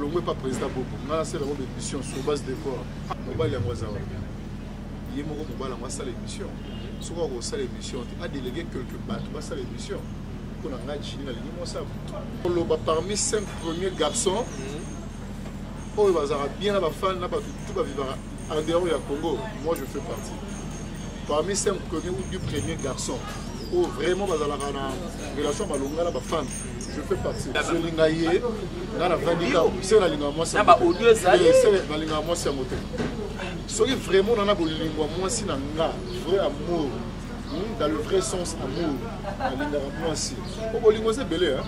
Longwe pas président Bobo. On a fait la émission sur base de quoi? Mobile et Mozawa. Il y a un mobile en salle émission. Soit on salle émission, a délégué quelques bateaux à salle émission. On a gagné la ligne ça. Parmi 5 premiers garçons, oh il va bien la fan, là tout va vivre en dehors du Congo. Moi je fais partie. Parmi 5 premiers ou 10 premiers garçons, oh vraiment va dans la relation malonga la fan. Je fais partie. Je lingaye, dans la vindika, c'est la linga moi c'est. Naba audio ça. C'est la linga moi c'est moté. Soyez vraiment dans la lingua moi si nanga, vrai amour, dans le vrai sens amour, la linga moi si. Oh bolingo c'est belé hein.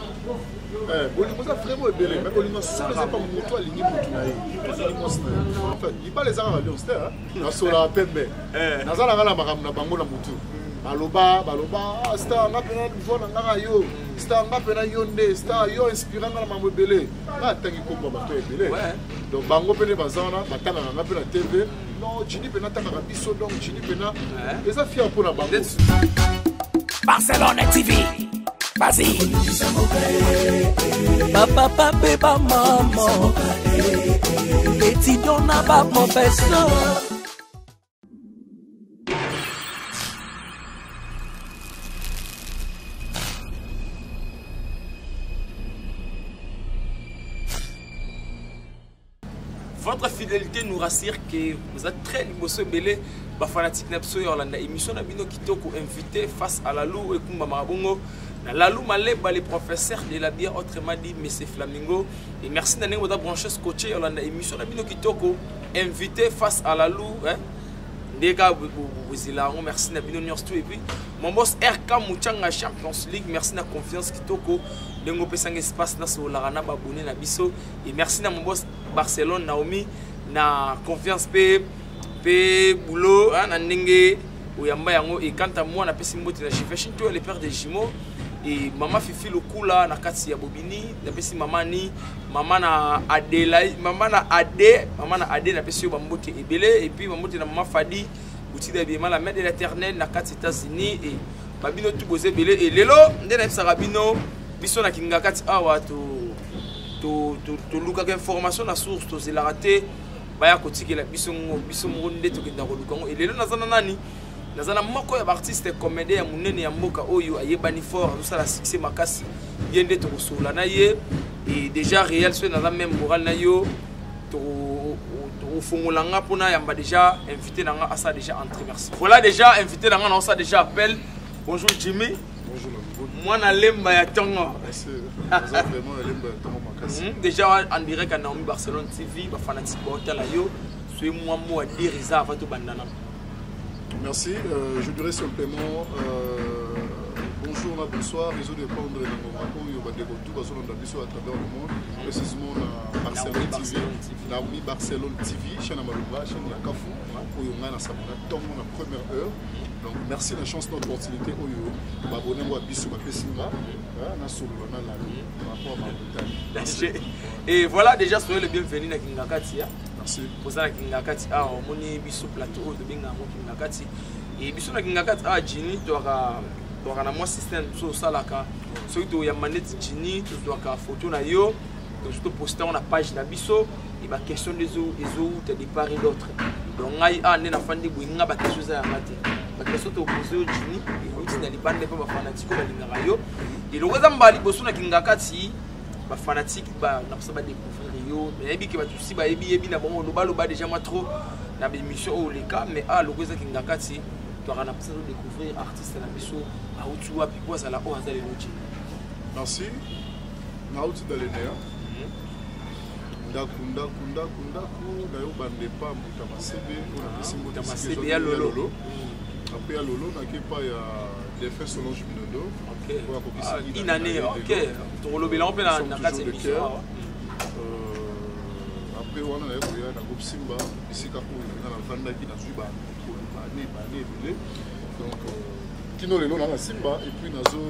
Bolingo c'est vraiment belé, mais bolingo ça c'est pas moto à lingi moto naï. En fait, il pas les arts à l'hostel hein. Na sola pembe. Na zala ngala makam na bango na moto. Baloba, star nga pena mvona nga yo, star nga pena yonde, star yo inspirant nga mambo belé. Nga tangi komba bato belé. Donc bango pene bazana, batanga nga pena TV. Non, Jini pena tanga biso donc Jini pena. Les affaires pour la bango. Barcelone TV. Vas-y. Papa papa maman. Étudiant n'a pas professeur. Votre fidélité nous rassure que vous êtes très limoso belé, ba fanatique napso yolanda émission na bino kitoko invité face à la lou et kumba marabongo. Na la lou maleba les professeurs de la bière autrement dit monsieur Flamingo et merci d'aller au brancher scotché yolanda émission na bino kitoko invité face à la lou hein. Ndeka vous merci na bino nyos tout et puis mon boss RK Muchanga Champions League merci na confiance kitoko dengo pesanga espace na so la rana babone na biso et merci na mon boss Barcelone Naomi na confiance pe boulot na ndenge oyamba yango et quant à moi na pesi mbote na chifeshin to le père des jumeaux et maman Fifi Lokula na kati ya Bobini na pesi maman ni maman na Adelaide maman na Ade na pesi yo bambote ebele et puis bambote na maman Fadi outil de bien la mère de l'Éternel na kati États-Unis et babino tout bosé belé et lelo ndena pesa rabino biso na kinga kati awa to luka information na source to zela raté baya kotikela biso ngonde to kenda kolukango et lelo nazana nani nazana moko ya artiste comédien ya munene ya mboka oyo ayebani fort tout ça la succès makasi yende to kosola na ye et déjà réel so na même moral na yo to fongolanga pona yamba déjà invité nanga asa déjà entré merci voilà déjà invité nanga na ça déjà appel bonjour Jimmy bonjour moi na lemba ya tongo vraiment lemba ya tongo makasi déjà en direct à Naomi Barcelone TV ba fanatique ba hôtel yo suis moi à dire ça avant tout bandana. Merci, je dirais simplement bonjour, bonsoir, réseau de prendre dans mon rapport, il y a des retours à travers le monde, précisément à Barcelone TV, Naomi Barcelone TV, chaîne Amalumba, chaîne Yakafou, où il y a la première heure. Donc merci la chance, notre opportunité, où il y a abonné à Bissou, et voilà déjà soyez le bienvenu à Kingakati. Merci. Pour ça Kingakati a moni Bissou plateau de Benga Kingakati et Bissou na Kingakati a Jini to na moi système so salaka so to ya manette Jini to ka photo na yo to surtout poster on a page na Bissou et ba question des autres de part et d'autre donc ngai a na fandi buinga ba question za mate ba question to poser Jini et outi na libande pa ba fanatiko ba linga yo et le ngazamba liboso na Kingakati ba fanatique ba na ça ba découvrir yo mais ebi ke ba tusi ba ebi na bon loba déjà moi trop na émission au les cas mais le goza Kingakati to ana pas découvrir artiste na biso a outu wa pipo ça la o azali lochi merci na outu dalenea kunda na yo bande pa muta masebe on a simbo masebe ya lolo après ya lolo na ke pa ya défait Solange Minondo OK une année OK to lobela on peut na kati émission après on a eu na groupe Simba ici ka pour na vanda qui na zuba bané donc kino lelo na Simba et puis nazo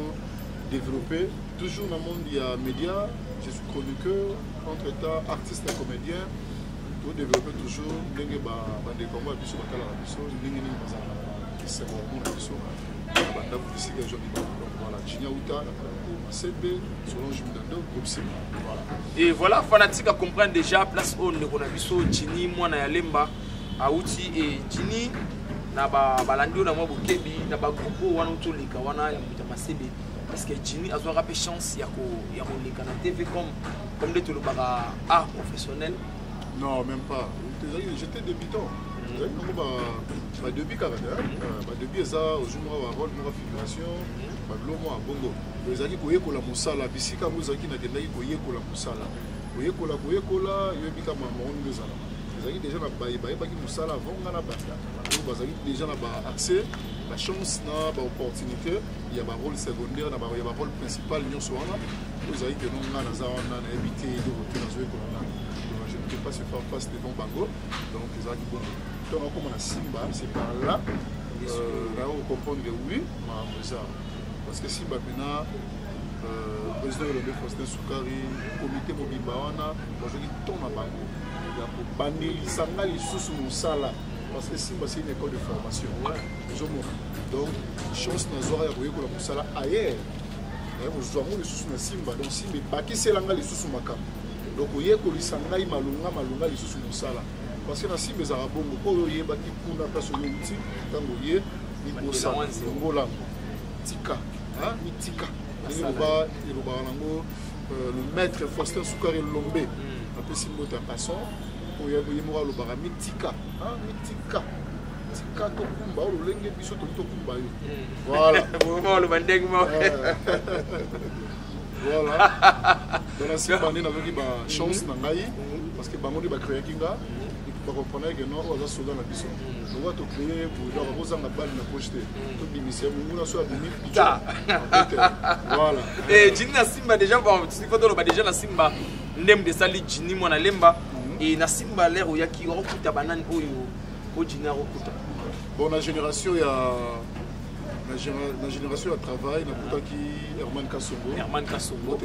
développer toujours dans le monde il y a média je suis chroniqueur entre-temps artiste et comédien pour développer toujours ndenge ba de combat biso bakala biso ndenge ni bazana c'est bon biso banda publicité que je dis donc voilà Chinya Uta CB Solange Minondo groupe Simba voilà Et voilà, fanatique à comprendre déjà place où on a vu so Jini moi na Lemba a outi et Jini na balandi na moi bokebi na ba groupe wana utolika wana ya muta masebe parce que Jini a rappé chance ya ko leka na TV comme de tout le baga art professionnel. Non, même pas. J'étais débutant. Depuis Canada, depuis ça, aujourd'hui, on rôle, on figuration, on a bongo. Les amis qui ont la musala, bisika muzaki na kendaki qui ont la musala. Koyekola, yobi kama maoni bezala. Les amis déjà na baki musala avant na banda. Donc bazali déjà na ba accès, la chance na ba opportunité, il y a ba rôle secondaire, il y a ba rôle principal nyonso wana. Les amis que nous na zawa na éviter de retourner dans le je ne peux pas se faire face devant Bango, donc les amis bon. Donc comme on a Simba, c'est par là, là on comprend que oui, parce que Simba maintenant, président de Faustin Soukari, comité Mobibawana, parce qu'il tombe à Bango. Il y a pour bannir les sangs, les sous mon sala, parce que Simba c'est une école de formation. Donc chance n'a pas eu pour la Moussala ailleurs. Vous avez les sous Simba, donc Simba, Baki c'est l'angle les sous Makam. Donc vous voyez que les sangs, malunga les sous Moussala. Parce que dans Simba les Arabes, vous voyez Baki pour la place où l'outil, quand vous voyez, il faut ça, Tika, Mitika. Le maître Faustin Soukari Lombe, après Simba est un passant, vous voyez le bara Mitika, Mitika. Tika Tokumba, le Lenge Biso Tokumba. Voilà. Voilà. Dans la Simba, on a eu chance parce que Bango a créé Kinga. On comprenait que non, on a sauvé la mission. On va te créer pour leur rose en la balle, la projeter. Tout bimisier, on a soit voilà. Et Jini na Simba déjà, tu vois dans le déjà na Simba, n'aime de sali Jini moi na Lemba et na Simba l'air où il y a qui recoute banane au Jini a recoute. Bon, la génération il y a la génération de travail, Herman Kassongo, Herman Kassongo,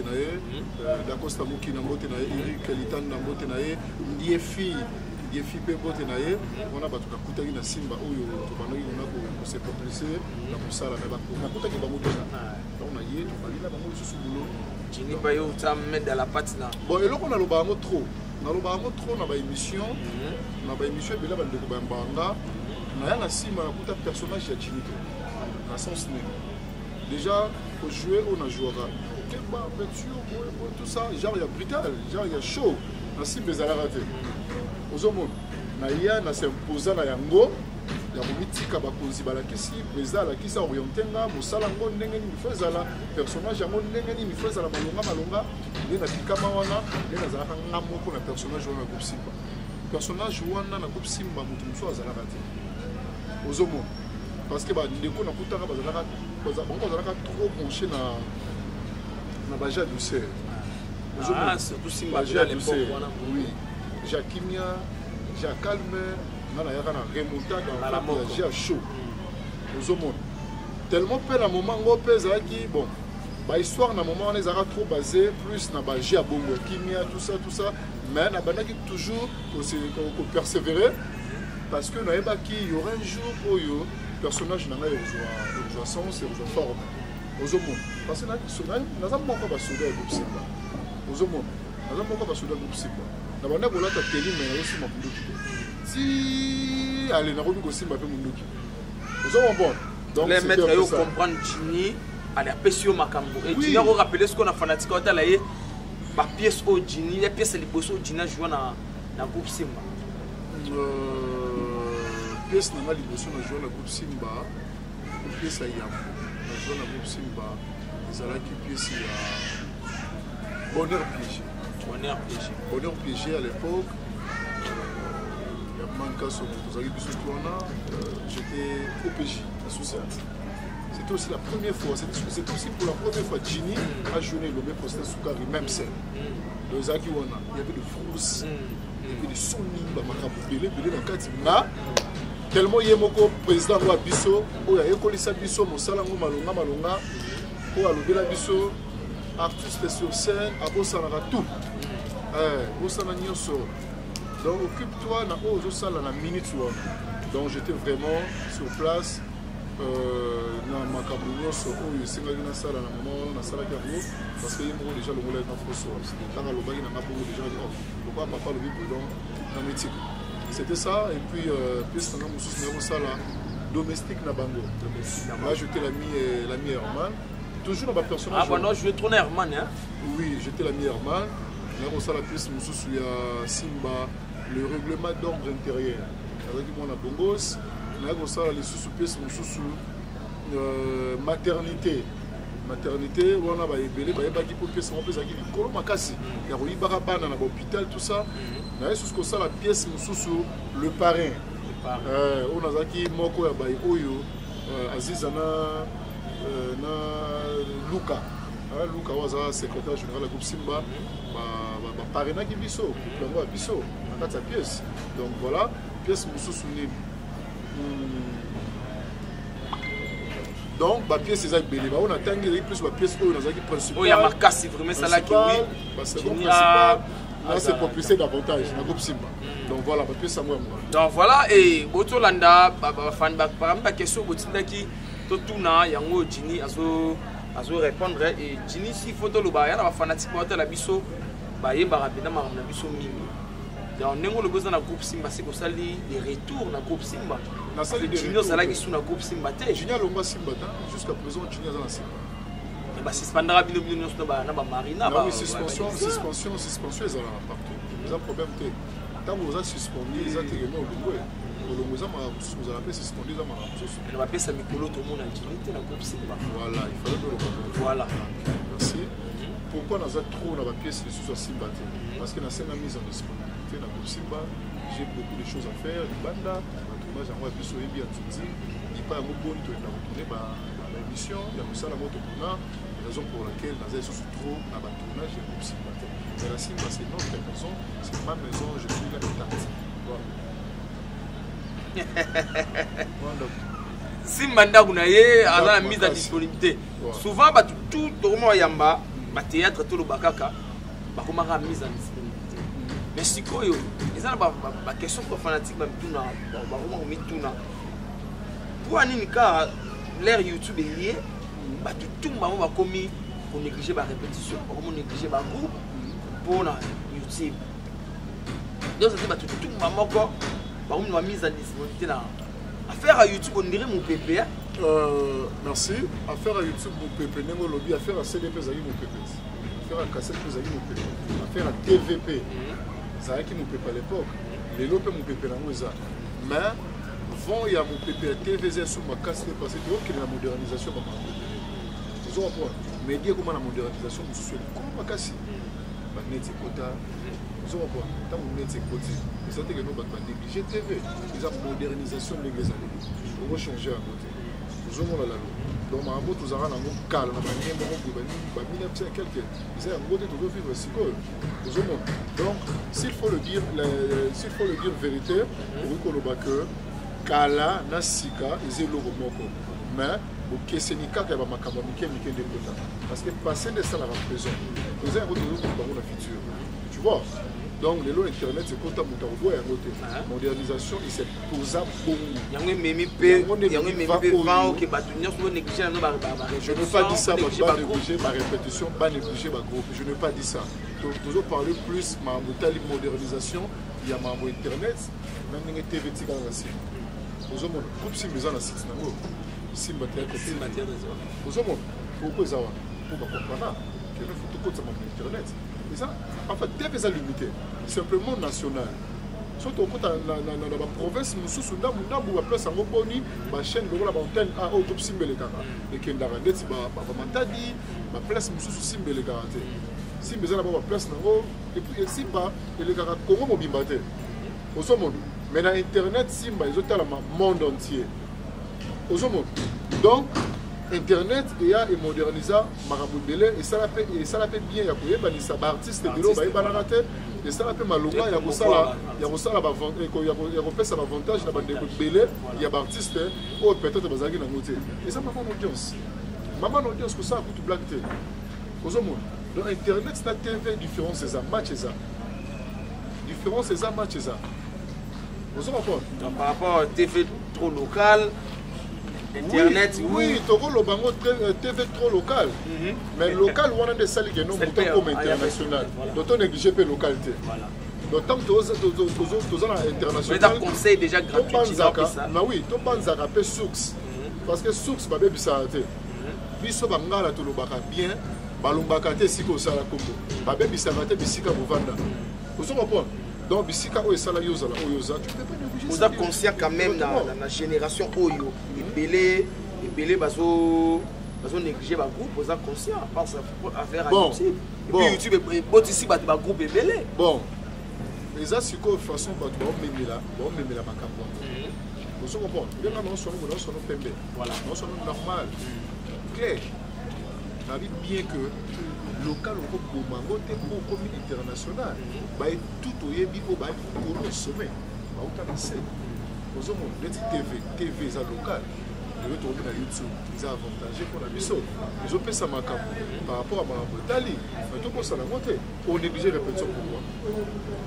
Dacosta Mouki, Eric Kalitan, Ndiefi, on a battu la Simba, on s'est propulsé, on a ça, on a yé, Jini Bayo, tu as mis dans la patte là. Bon, et là, on a le baramo trop. On a le baramo trop dans l'émission. On a l'émission, mais là, on a un Simba, on a un personnage de Jini. Dans sens déjà, pour jouer, on a joué. Tout ça, genre il y a brutal, genre il y a chaud. La Simba est raté. Aux hommes, il y a s'imposant à Yango, il y a un mythique à Bakonzi Balakisi, président à la qui s'est orienté là, Moussalango Nengen, il faut la personnage à mon Nengen, il faut la Malonga, il y a Pikamawana, il y a un personnage dans la groupe Simba. Personnage dans la groupe Simba, Moutoumso à Zalaraté. Aux hommes. Parce que les gens sont trop penchés dans la Baja douceur. Ah, c'est tout Simba à l'époque. Oui. Jacquimia, Jacalme, on a remonté dans la mort. J'ai chaud. Aux hommes. Tellement peu dans le moment où on pèse qui, bon, l'histoire dans le moment où on est trop basé, plus dans la Baja Bongo, Kimia, tout ça. Mais on a toujours persévérer. Parce que il y aura un jour où le personnage n'a pas de sens et de forme. Aux hommes. Parce que nous avons encore pas sauvé le groupe Simba. Aux hommes. Nous avons encore pas sauvé le groupe Simba. Nous avons encore pas sauvé mais aussi mon Mundoki. Si allez, nous avons encore Simba et Mundoki. Aux hommes bon. Les maîtres ils comprennent Jini à la Pessio Makambo. Et Jini a rappelé ce qu'on a fanatique quand elle a eu la pièce au Jini, les pièces les bosses au Jini jouent dans le groupe Simba. Pièce n'a pas l'émotion de jouer dans le groupe Simba, pièce à Yam, dans le groupe Simba, ils ont qui pièce à Bonheur piégé. Bonheur piégé à l'époque. J'étais OPJ, associate. C'était aussi la première fois, c'était aussi pour la première fois Jini a joué le même Faustin Soukari, même scène. Dans les Aki Wana, il y avait des frousses, il y avait des sons, il y avait des Kati. Tellement il y a un président de Bisso, il y a un Bisso, Moussalango Malonga, il y a un Bisso, artiste sur scène, à Bosanara tout. Donc occupe-toi dans la minute. Donc j'étais vraiment sur place. na makambo nyonso oyo esengaki nasala na mama wana nasalaki yango parce que ye moko déjà longolaki na foso ntango alobaki na nga bongo déjà pourquoi papa alobi prudent na métique c'était ça et puis plus nanga mosusu naye kosala domestique na bango là j'étais l'ami Herman toujours dans ma personnage ah bon je vais tourner Herman hein oui j'étais l'ami Herman naye kosala plus mosusu ya Simba le règlement d'ordre intérieur avec moi na bongos naye kosala lisusu pièce mosusu maternité wana bayebele bayebaki mpo pièce moko mpe ezalaki likolo makasi ya koyibaka bana na bahôpital tout ça naye susu kosala pièce mosusu le parrain oyo nazalaki moko ya baye oyo aziza na luka oyo aza secrétaire général ya groupe Simba baparrainaki biso couple yango ya biso na kati ya pièce donc voilà pièce mosusu nini donc ba pièce eza ebele ba on a tangi plus ba pièce oyo nazaki principal oyo ya makasi vraiment ça là qui oui ba second principal là c'est pour pousser davantage na groupe Simba donc voilà ba pièce moi donc voilà et botolanda ba fan ba par exemple question botindaki to tuna yango Jini azo répondre et Jini si photo lo ba ya na ba fanatique ba la biso ba yeba rapidement na biso mimi donc nengo le besoin na groupe Simba c'est pour ça les retours na groupe Simba na sali de Junior ça là qui sous na groupe Simba té Junior longa Simba jusqu'à présent Junior dans Simba et bah suspendra bino na ba Marina ba suspension ezala partout ils ont problème té tant vous a suspendu ils ont tellement olongo za ma vous avez suspendu za ma mosusu on va pesa mikolo to mona Junior té na groupe Simba voilà il fallait que voilà merci pourquoi nous avons trop dans la pièce de sous Simba parce que dans cette mise en disponibilité dans le Simba j'ai beaucoup de choses à faire du banda le tournage en moi plus au bien tout dit il pas un bon to na retourner ba émission il y a ça la moto pour raison pour laquelle nous avons trop dans le tournage de Simba mais la Simba c'est notre maison c'est ma maison je suis là intacte voilà Simba ndaku na ye ala mise en disponibilité souvent ba tout tourment yamba ba théâtre tout le bakaka ba komaka mise en disponibilité mais sikoyo ezana ba question pour fanatique ba mituna ba koma mituna pour anini ka l'air YouTube est lié ba tout ba komi ko négliger ba répétition ba komi négliger ba groupe pour na YouTube donc ça ba tout ba moko ba komi mise en disponibilité na affaire à YouTube on dirait mon PPA merci affaire à YouTube mon PPA nengo lobby affaire à CDP zaki mon PPA affaire à cassette zaki mon PPA affaire à TVP zaki mon PPA à l'époque les lopes mon PPA nango eza mais vont ya mon PPA TVZ sur ma cassette parce que donc la modernisation ba ma ils ont point mais dire comment la modernisation sur comment ma cassette ba net kota ils ont point tant mon net côté ils ont que nous ba négliger TV ils ont modernisation de les années on va changer à côté nous avons la donc ma moto zara na mon calme na bango ko ba mina psia quelque ils ont côté de vivre siko nous avons donc s'il faut le dire vérité pour que le que kala na sika ils logo moko mais au kesenika ka ba makambo mike de kota parce que passer de ça la prison nous avons retrouvé dans la futur tu vois donc les lois internet c'est kota mutarbo ya ngote modernisation et c'est pour ça bon yango memi pe va OK batunya so négliger no ba je ne veux pas dire ça ba négliger ba répétition ba négliger ba groupe je ne veux pas dire ça toujours parler plus ma mutali modernisation il y a ma internet même ngi TV tika na site aux hommes groupe Simba na site nango Simba te côté Simba te aux hommes pourquoi ça va pour ba comprendre que le photo côté ma internet ça en fait TV est limité simplement national surtout au côté dans la province mususu ndambu ba place en boni ba chaîne de la antenne a au groupe Simba le kaka et que ndara ndeti ba matadi ba place mususu Simba le garanté Simba za na ba place nango et puis Simba le kaka Congo mobimba te au sommet mais dans internet Simba ils ont le monde entier au sommet donc internet et modernisation marabundele et ça l'appelle bien ya koyeba ni sa artiste de lo ba yeba na tête et ça l'appelle malonga ya kosala ba vente ya kopesa avantage na bande ko belé ya ba artiste o peut-être bazaki na ngote et ça maman audience que ça coûte black té aux hommes donc internet c'est la TV différence c'est ça match c'est ça différence c'est ça match c'est ça aux hommes par rapport à TV trop local Internet, oui, Togo le bango TV trop local. Mais local, on a des salles qui sont comme international. Donc on néglige pas localité. Donc tant que tu as international, on conseille déjà gratuit. Oui, tu penses à rappeler source. Parce que source, bah bien ça a été. Biso bangala to lobaka bien, balombaka te siko sala kombo. Ba bien ça va te bisika bovanda. Vous comprenez? Donc bisika o sala yoza la oyoza, tu peux pas négliger. Vous êtes conscient quand même dans la génération Oyo, les baso négliger ba groupe, vous êtes conscient parce à faire YouTube. Et puis YouTube est ici ba groupe est belé. Bon. Mais ça c'est quoi façon ba to memela makambo. Vous comprenez? Bien non son pembe. Voilà, non son normal. Clair. Ça veut bien que local au Bomango te pour international. Bah tout au yebi au bah pour le sommet. Bah autant de scène. Vous avez TV ça local. Je vais tourner dans YouTube. Ils ont avantagé pour la mission. Ils ont fait ça par rapport à ma Italie. Mais tout pour ça la montée. On néglige répétition pour moi.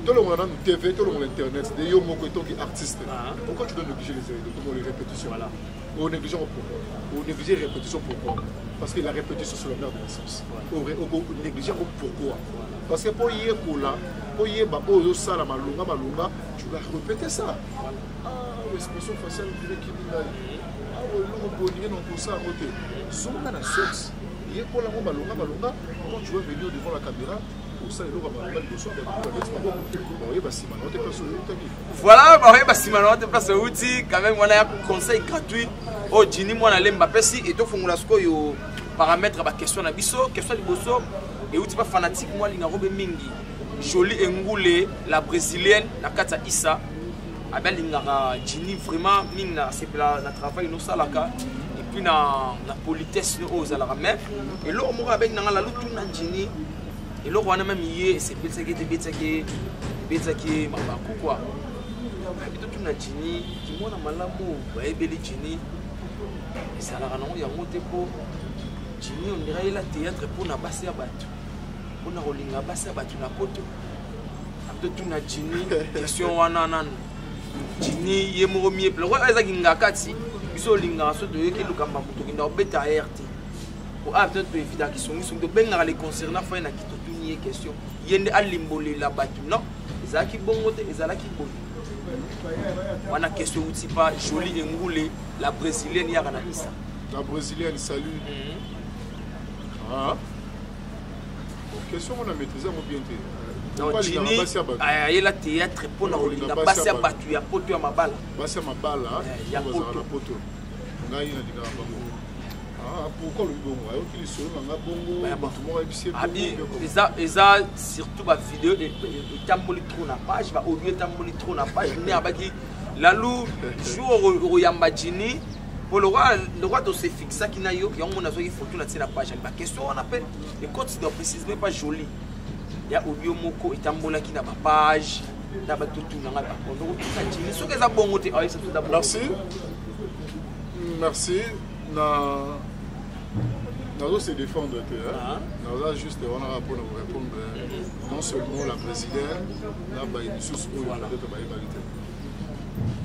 Tout le monde a une TV, tout le monde a internet. Des gens qui sont artistes. Pourquoi tu dois négliger les répétitions? On néglige pourquoi? On néglige les répétitions pourquoi? Parce que la répétition c'est le meilleur de l'essence. On néglige pourquoi? Parce que pour y aller ça la malunga, tu vas répéter ça. Ah, l'expression faciale qui quand tu vas venir devant la caméra, voilà, quand même, on a un conseil gratuit au Gini, moi, on a l'embapessi et tout, on a ce paramètre à question de biso, question de bosso, et où tu pas fanatique, moi, il y a Robé Mingi, Jolie Ngoulé, la brésilienne, la Kata Issa. Abel Ingara Gini vraiment Mingna c'est la travail nous salaka et puis na politesse nous aux alarmes et là on avec na la lutu na Gini et là on a même hier c'est betaki mabaku quoi et tout na Gini qui mona malamu ba ebeli Gini et ça la non ya monter pour Gini on dirait la théâtre pour na basi ya batu pour na rolinga basi ya batu na poto après tout na Gini question wana nan Gini yemoro mie pla kwa eza kinga kati biso linga so to yeke lukamba muto kinda beta RT pour peut-être to éviter qui sont to benga les concernant fa na kito tuni question yende alimboli la batu non ezaki bongo te ezalaki bongo wana question uti pas Jolie Ngoulé la brésilienne ya kana Issa la brésilienne salut question on a maîtrisé mon bien. Non, Gini, il y a théâtre pour nous. Il y a passé à battu, il y a potu à ma balle. Passé à ma balle, il y a potu. Pourquoi le bon? Il y a bongo. Et ça, surtout ma vidéo, et tamboli trop na page, va oublier tamboli trop na page. Il y a la lou, jour où il y a Gini. Pour le roi de se fixer, qui n'a eu, qui a une photo là sur la page. La question, on appelle, les codes ne précisent même pas joli. Il y a Obio Moko et Tambola qui n'a pas page. Merci. Merci. Nous se défendre. Nous avons juste on a pour nous répondre non seulement la présidente,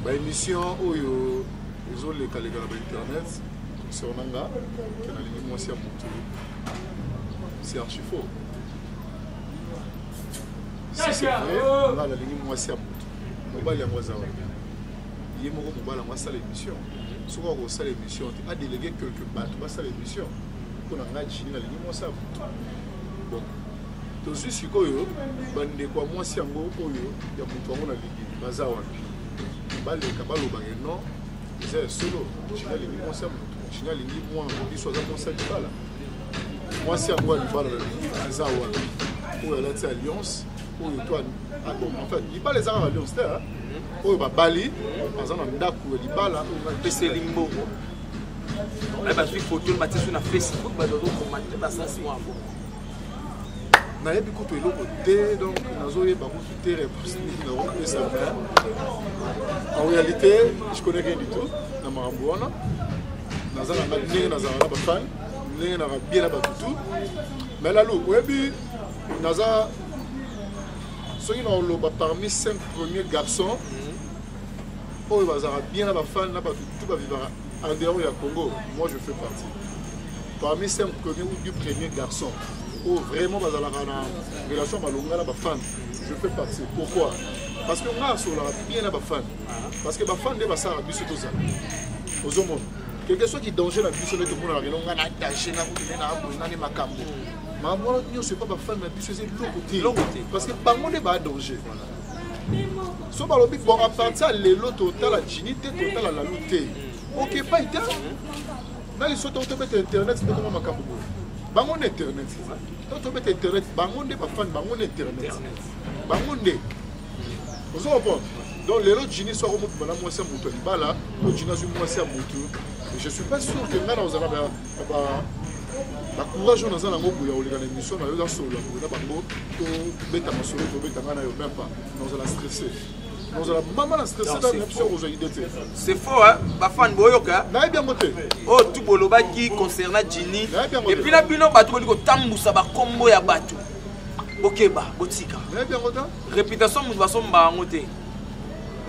la émission où ils ont les collègues à l'internet, c'est on a c'est archi faux. Si c'est vrai, on a la ligne moi c'est à on va aller à Mozawa. Il y a mon salle émission. Souvent on salle émission, a délégué quelques bateaux, on salle émission. On a gagné la ligne moi ça. Bon. Tout ce qui est koyo, bande quoi moi c'est ngo koyo, ya mutu on a ligne bazawa. Bale kabalo bageno, c'est solo. China ligne moi ça. China ligne moi on dit soit dans cette balle. Moi c'est ngo libala bazawa. Pour la alliance. En fait, il n'y a pas les armes à l'Alliance. Il y a Bali, par exemple, il y a Bala, c'est Limbo. Il y a des photos sur Facebook, il y a des commentaires sur Facebook. Il y a beaucoup de gens donc il y a en réalité, je ne connais rien du tout. Mais là, parmi 5 premiers garçons, ils vont bien à la fin, tout va vivre en dehors du Congo, moi je fais partie. Parmi 5 premiers ou 10 premiers garçons, où vraiment dans la relation avec les femmes, je fais partie. Pourquoi? Parce que moi, je suis bien avec les femmes. Parce que les femmes ne sont pas attaché aux hommes. Quelque chose qui est danger, la vie, c'est que tout le monde a attaché à mais moi, je ne suis pas fan de l'autre côté. Parce que par contre, il y a un danger. Si on a partir de l'élo total, la dignité totale, la lutte. Ok, pas été. Là, ils sont en train de mettre Internet, c'est comment je vais faire Internet. Quand on met Internet, on n'est pas fan de Internet. Vous comprenez? Donc, les autres génies sont remontés à moi, c'est un mouton. Là, les génies sont moi, c'est un mouton. Je ne suis pas sûr que là, nous allons la courage dans un amour pour y émission dans le sol là bango to beta masolo to beta ngana yo même pas nous allons stresser nous allons maman stresser dans l'option aux idées c'est faux hein ba fan boyoka na bien moté oh tout boloba qui concernant Jini et puis la bino bato ko tambusa ba kombo ya bato bokeba botika na bien moté réputation mu baso mba ngote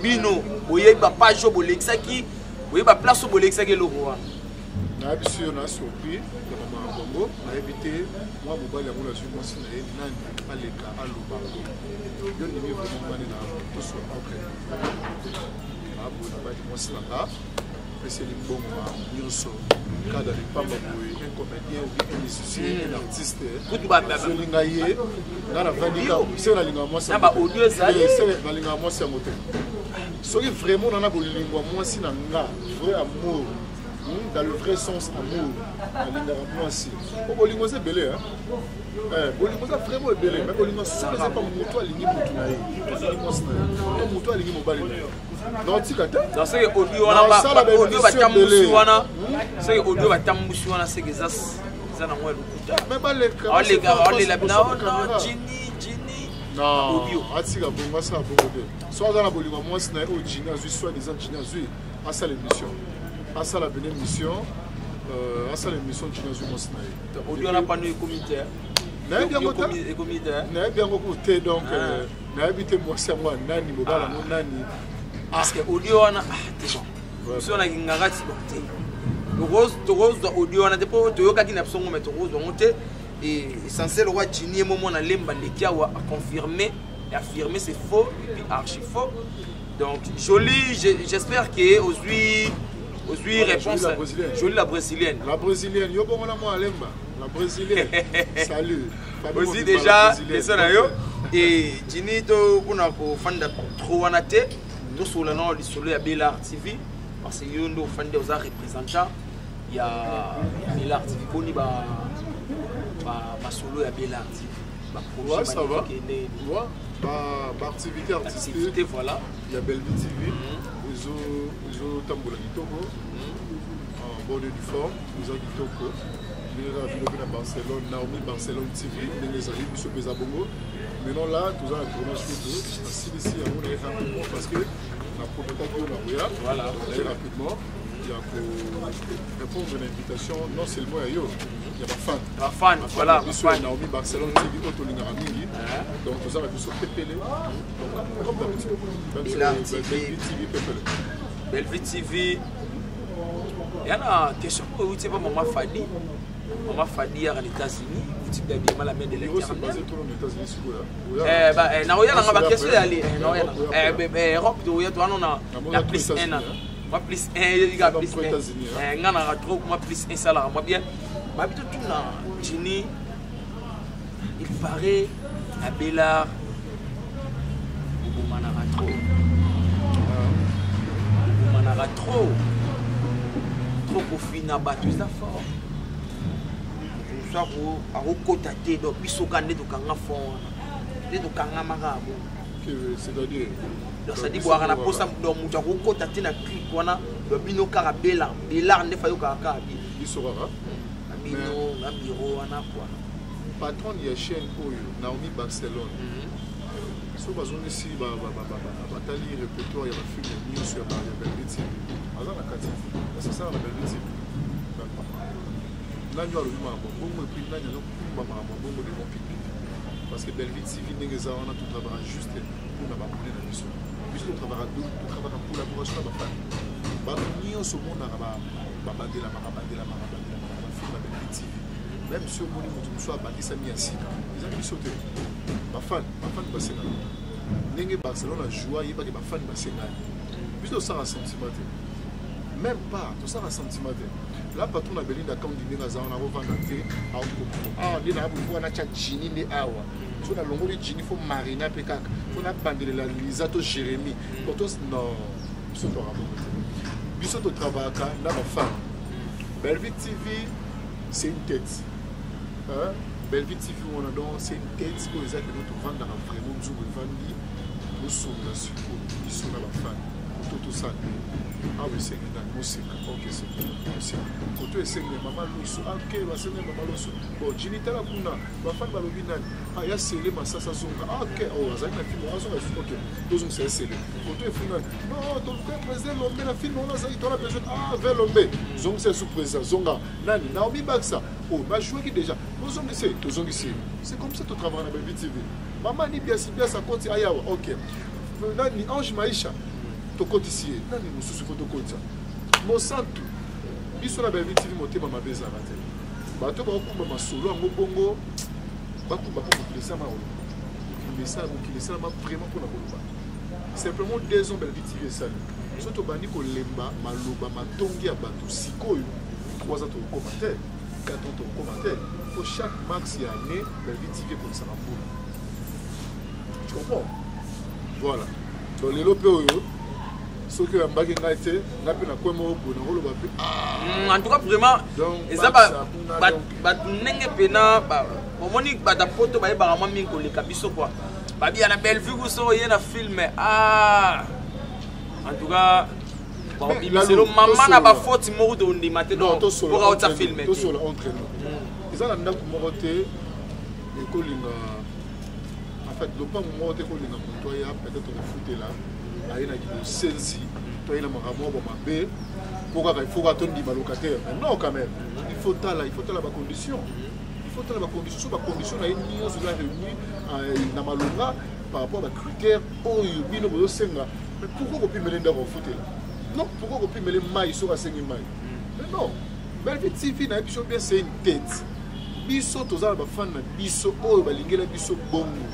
bino boye ba page bolexaki boye ba place bolexaki lo roi na biso na surpris de maman Congo na évité moi mobile ya mona sur moi sina nani aleka aloba yo ni mieux vraiment mane na to so okay abo na ba moi sina ka c'est le bon nyonso kada li pamba boy un comédien ou un musicien un artiste kutu ba ba lingaye na vandika c'est na linga moi ça ba audio ça c'est na linga moi c'est moté soki vraiment na bolingwa moi sina nga vrai amour dans le vrai sens amour moi aussi bolingo c'est belé hein bolingo c'est vraiment belé mais bolingo c'est pas moto alingi moto na ye to moto alingi mobali non tikata dans ce audio wana ba audio ba tambusi wana c'est audio ba tambusi wana c'est que ça na moi lukuta mais pas les gars la non Jini non atika bonga ça bongo de soit dans la bolingo moi c'est na o Jini azui soit des Jini azui à ça l'émission à ça la bonne émission à ça l'émission de Jini Mosnaï. Aujourd'hui on a pas nous comité. N'a bien comité. N'a bien comité donc n'a habité moi c'est moi nani mobala mon nani. Parce que audio on a déjà. Si on a une ngati bon. Rose audio on a des pour toyoka qui n'a pas mais rose monter et censé le roi Jini moment na lemba le kia a confirmé et affirmé c'est faux et puis archi faux. Donc joli j'espère que aujourd'hui réponse jolie la brésilienne. La brésilienne, yo bon la moi lemba. La brésilienne. Salut. Aussi déjà les yo et Jini to kuna ko fanda trop wana te to sur le nom du solo ya Belar TV parce que yo ndo fanda aux représentants il y a Belar TV boni ba solo ya Belar TV. Ba projet ça va. Ba activité artistique voilà. Il y a Belvi TV. Ils ont tambola kitoko en bonne uniforme, ils ont kitoko. Ils ont à Barcelone, Naomi Barcelone TV, les amis qui sont les abonnés. Maintenant là, tout ça, on a suivi ici, on est rapidement parce que la propriété qui est là, voilà, rapidement. Il y a pour répondre à l'invitation, non seulement à Yo, il y a ma fan. Ma fan, voilà. Naomi Barcelone TV, Autolingaramini. Donc, tout ça, on a pu se pépeler. Donc, comme d'habitude, Belvi TV pépeler. Belvi TV. Il y a une question pour vous, Maman Fadi. Maman Fadi est aux États-Unis. Vous dites d'habitude la main de l'État. C'est basé tout aux États-Unis. Il y a question d'aller. Europe, il y a plus 1 an. Moi plus 1, il y a plus 1. Il y a trop, moi plus 1 salaire. Moi bien. Mais tout le Jini, il paraît à Belar. Vous m'en trop. Trop au final, tout ça fort. Tout ça, à recotater, donc, puis au canet de Kanga fond. De Kanga Marabo. C'est-à-dire. C'est-à-dire que na posa do muta ko tati na clip wana do bino kara Belar ne fayo kaka bi bisorara bino na bureau wana quoi patron ya chaîne oyo Naomi Barcelone so bazoni si ba batali répertoire ya ba film ni sur ba Belvi TV azana kati c'est ça la Belvi TV nanyo alo ma bongo puis nanyo no kumba ma bongo de mon pipi parce que Belvi TV ndenge za wana tout travail juste pour na ba na biso. Tout travail en collaboration avec la femme. bato nyonso omonaka babandelama bafilme ya TV même si omoni moto mosusu abandisami ya sika ezali biso te bafani basengana ndenge Barcelone ajoua yebaki bafani basengani biso tosala sentiment te même pas tosala sentiment te la patron na Belinda comme ndenge azala na kovanda te nde na bofu wana tya jini nde awa so na longoli jini fo marina mpe kaka fo na bandelela Lisa to Jérémy pourtant non biso torabongo te biso totravaillaka na bafane Bellevue TV c'est une tête Bellevue TV wana donc c'est une tête oyo eza keno tovandaka vraiment nzungu evandi tosonga sikoyo biso na bafane koto tosala awa esenge nani moseka ok esenge koto esenge mama loso ok basenge mama loso bon jini tala kuna bafane balobi nani ya sele masasa zonga ok azali na filme azonga ok tozongisa ya sele koto efu nani non toluka président lombe na filme wana azali tona besoin ve lombe zongisa esu président zonga nani Naomi Baksa bajouaki déjà tozongisi c'est comme ça totravaille na Bellevue TV mama ni biasi akoti ayawa ok nani Ange Maisha tokotisi ye nani mosusu fo tokotisa mosantu biso na Bellevue TV motema mabe ezala te bato bakumba masolo yango bongo bakumba mpo mokilisama mokilisama vraiment mpona koloba simplement 2 ans Bellevue TV esali so tobandi kolemba maloba matongi ya bato sikoyo 3 ans tokokoma te 4 ans tokokoma te po chaque max ya année Bellevue TV ekomisaka mbula tu comprends voilà donc lelo mpe oyo soki oyambaki ngai te ngai mpe nakwe moko boye nakoloba mpe en tout cas vraiment eza bato ndenge mpena omoni bata poto bayebaka mwa mingi koleka biso kua babia na Bellevue kuso oye na filme en tout cas bimiselo mama na bafoti moko tondima te mpoka otya filme tosola entre nous eza na ndako moko te ekolinga en fait lopango moko te ekolinga moto aya peut-être okofutela aye na kibosenzi to aye na makambo oyo mabe mpo kaka il faut kaka tondima locataire non quand même il faut tala bacondition so bacondition na ye nyonso eza réuni na malonga par rapport à bacritère oyo bino bozosenga mais pourquoi kopimele ndako ofutela non pourquoi kopimele mai soki asengi mai mais non Bellevue TV na ye biso bien c'est une tête biso toza na bafani na biso oyo balingela biso bongo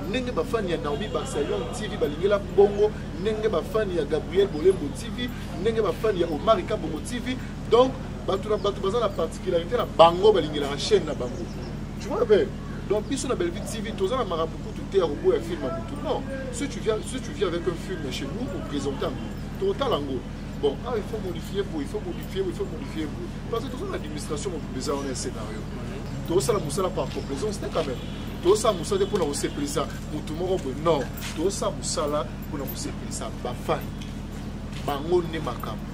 ndenge bafani ya Naomi Baksa TV balingela bongo ndenge bafani ya Gabriel Bolembo TV ndenge bafani ya Omar Kabongo TV donc bato baza na particularité na bango balingela na chaîne na bango tu vois bien donc biso na Bellevue TV toza na marabu kutu te ya robo ya film à mutu non si tu viens avec un film chez nous pour présenter total ango bon il faut modifier parce que toza na administration mo besoin on un scénario tosala musala par complaisance c'était quand même tosala musala pour na osepelisa mutu moko boye non tosala musala pour na osepelisa bafani bango nde makambo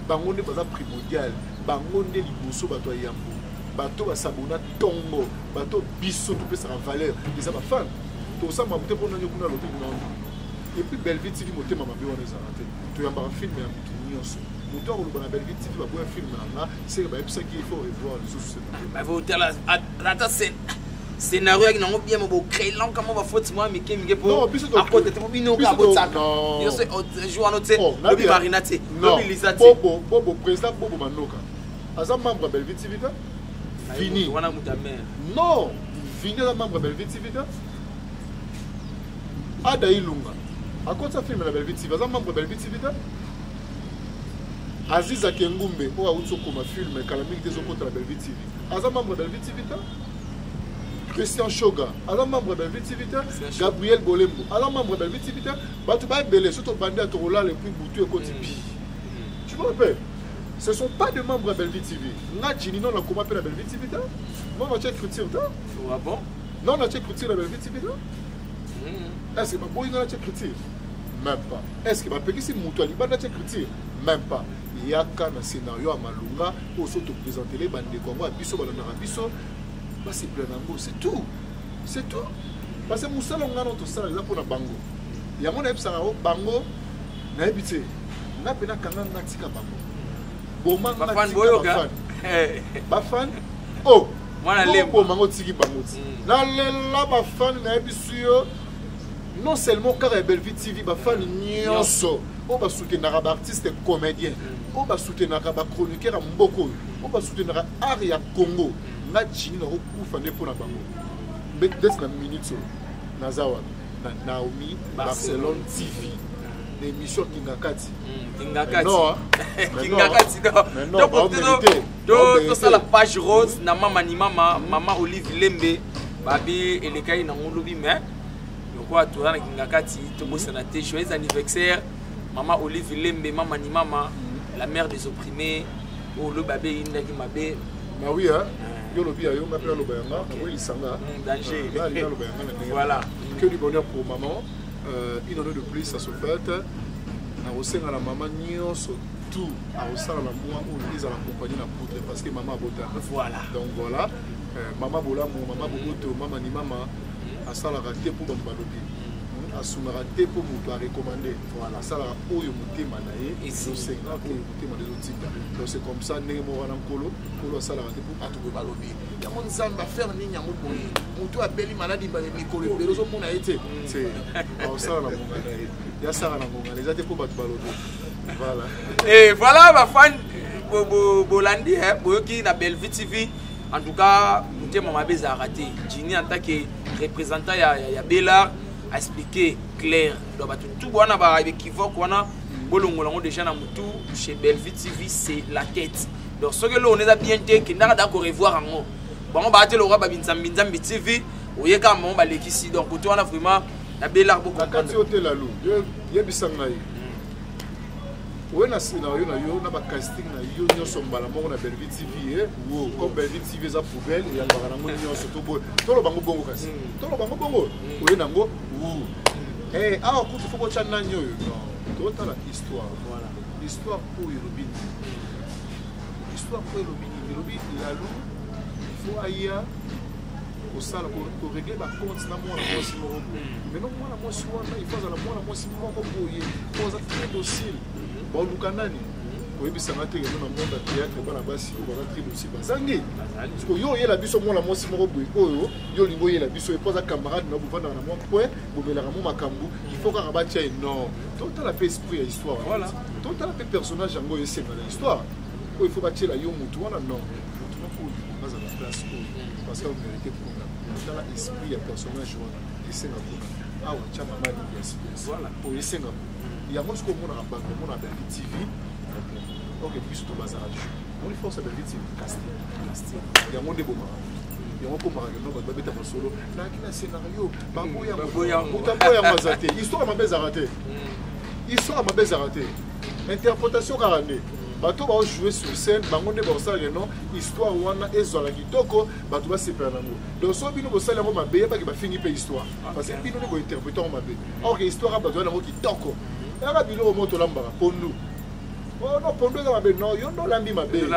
bango nde baza primordial bango nde liboso bato ya yambo bato basabona tongo bato biso topesaka valeur eza bafani tosala mabute mpona nyokuna lote non et puis Bellevue TV motema mabe wana ezala te toyambaka filme ya mutu nyonso moto akoloba na Bellevue TV baboya filme nanga seke bayebisaki il faut revoir lisusu bavotala ata scénario yaki nango bien bocrée lankama bafoti mwa mike mike po akote te po binoka abotaka nyonso jour wana te lobi marina te lobi lisa te bobo président bobo manoka aza membre ya Bellevue TV te Vini wana muta mère non Vini aza membre ya Bellevue TV te Ada Ilunga akota filme na Bellevue TV aza membre ya Bellevue TV te Aziza Kengumbe oyo awuti okoma filme kala mingi te ezokota na Bellevue TV aza membre ya Bellevue TV te Christian Shoga aza membre ya Bellevue TV te Gabriel Bolembo aza membre ya Bellevue TV te bato baebele soki tobandi atorola epui butu ekoti pi tu me rappelles ce sont pas des membres à Bellevue TV nga jini non nakoma mpe na Bellevue TV te non natia écriture te bon non natia écriture na Bellevue TV te est-ce que baboyi nga natia écriture même pas est-ce que bapekisi moto ya libanda natia écriture même pas yaka na scénario ya malunga oyo so toprésentele bandeko yango ya biso balandaka biso basepela nango c'est tout parce que mosala nga na tosala eza mpona bango yango nayebisaka yango bango nayebi te nga mpe nakanga nga tika bango bomanga tika bafani obomango tiki bango ti nalela bafani nayebi su yo non seulement car ya Belle Vie TV ba fan nyonso o ba soutenir ba artiste comédien o ba soutenir ba chroniqueur mboko o ba soutenir art ya Congo na chini na okufa ne pona bango mais des na minutes nazawa na Naomi Barcelone TV l'émission Kingakati non Kingakati non ça la page rose na mama ni mama Olive Lembe babi elekai na ngolobi mais quoi tu as Kingakati to bosana te joyeux anniversaire maman Olive Lembe mama ni mama la mère des opprimés o le babé indaki mabe bah oui hein yo lobi ayo ngapela lo bayanga oui lisanga danger voilà que du bonheur pour maman une année de plus à ce fête na osenga la maman nyonso tout à osala na moi ou ils à la compagnie na poutre parce que maman bota voilà donc voilà maman bolamu maman boboto maman ni mama asala raté pour ba balobi asuna raté pour vous recommander voilà asala oyo mutema na ye et c'est nga ko mutema des autres donc c'est comme ça ndenge mo wana nkolo kolo asala raté pour atu balobi ya mon nzamba faire nini ya moboyi mutu abeli maladi ba mikolo belozo mona ete c'est asala na monga na ye ya sala na monga les ate pour ba balobi voilà et voilà ma fan bolandi hein boyoki na Belle Vie TV en tout cas mutema mabe za raté Jini en tant que représentant ya Bella a expliqué clair donc tout wana ba équivoque wana bolongo lango déjà na mutu chez Belle Vie TV c'est la tête donc ce que là on est bien té que ndaka d'accord revoir en bon ba te le roi ba binzambi TV oyeka mo ba lekisi donc to wana vraiment na Bella beaucoup quand hôtel la lou yebisanga yi wena sina yo na yo na ba casting na yo nyonso mbala moko na Belle Vie TV wo comme Belle Vie TV za poubelle ya mbala ngo nyonso to bo to lo bango bongo kasi to lo bango bongo wena ngo wu awa kutu foko chana nyoyo non to ta la histoire voilà histoire pour Yorobini histoire pour Yorobini la lou il faut aya au sala pour régler la compte na moi na mosi moko mais non moi na mosi wana il faut la moi na mosi moko boye pour ça très docile bon lukanani oyebisanga te na monde ya théâtre bana basi o ba très docile bazangi parce que yo yela biso moi na mosi moko boye oyo yo lingo yela biso e posa camarade na buvanda na moi point bobela mo makambu il faut ka ba tia non tout la fait esprit ya histoire voilà tout la fait personnage yango yesenga na histoire il faut ba tia la yo mutu wana non mutu moko baza na place parce que vous méritez pour dans l'esprit ya personnage wana yesenga kuna awa tia mama ni yes voilà pour yesenga il y a ce qu'on a bande mon Belle Vie TV ok plus tout bazar on il faut ça Belle Vie TV casting il y a mon déboma il y a mon combat no ba beta solo na kina scénario baboya mutaboya mazate histoire ma beza raté histoire ma beza raté interprétation karane bato ba jouer sur scène bango nde ba osala non histoire wana ezala kitoko bato ba sepela nango donc so bino ko sala ngo mabe ba ki ba fini pe histoire parce que bino ne ko interpréter ngo mabe or que histoire ba to na ngo kitoko era bilo moto lamba pondu oh non pondu za mabe non yo ndo lambi mabe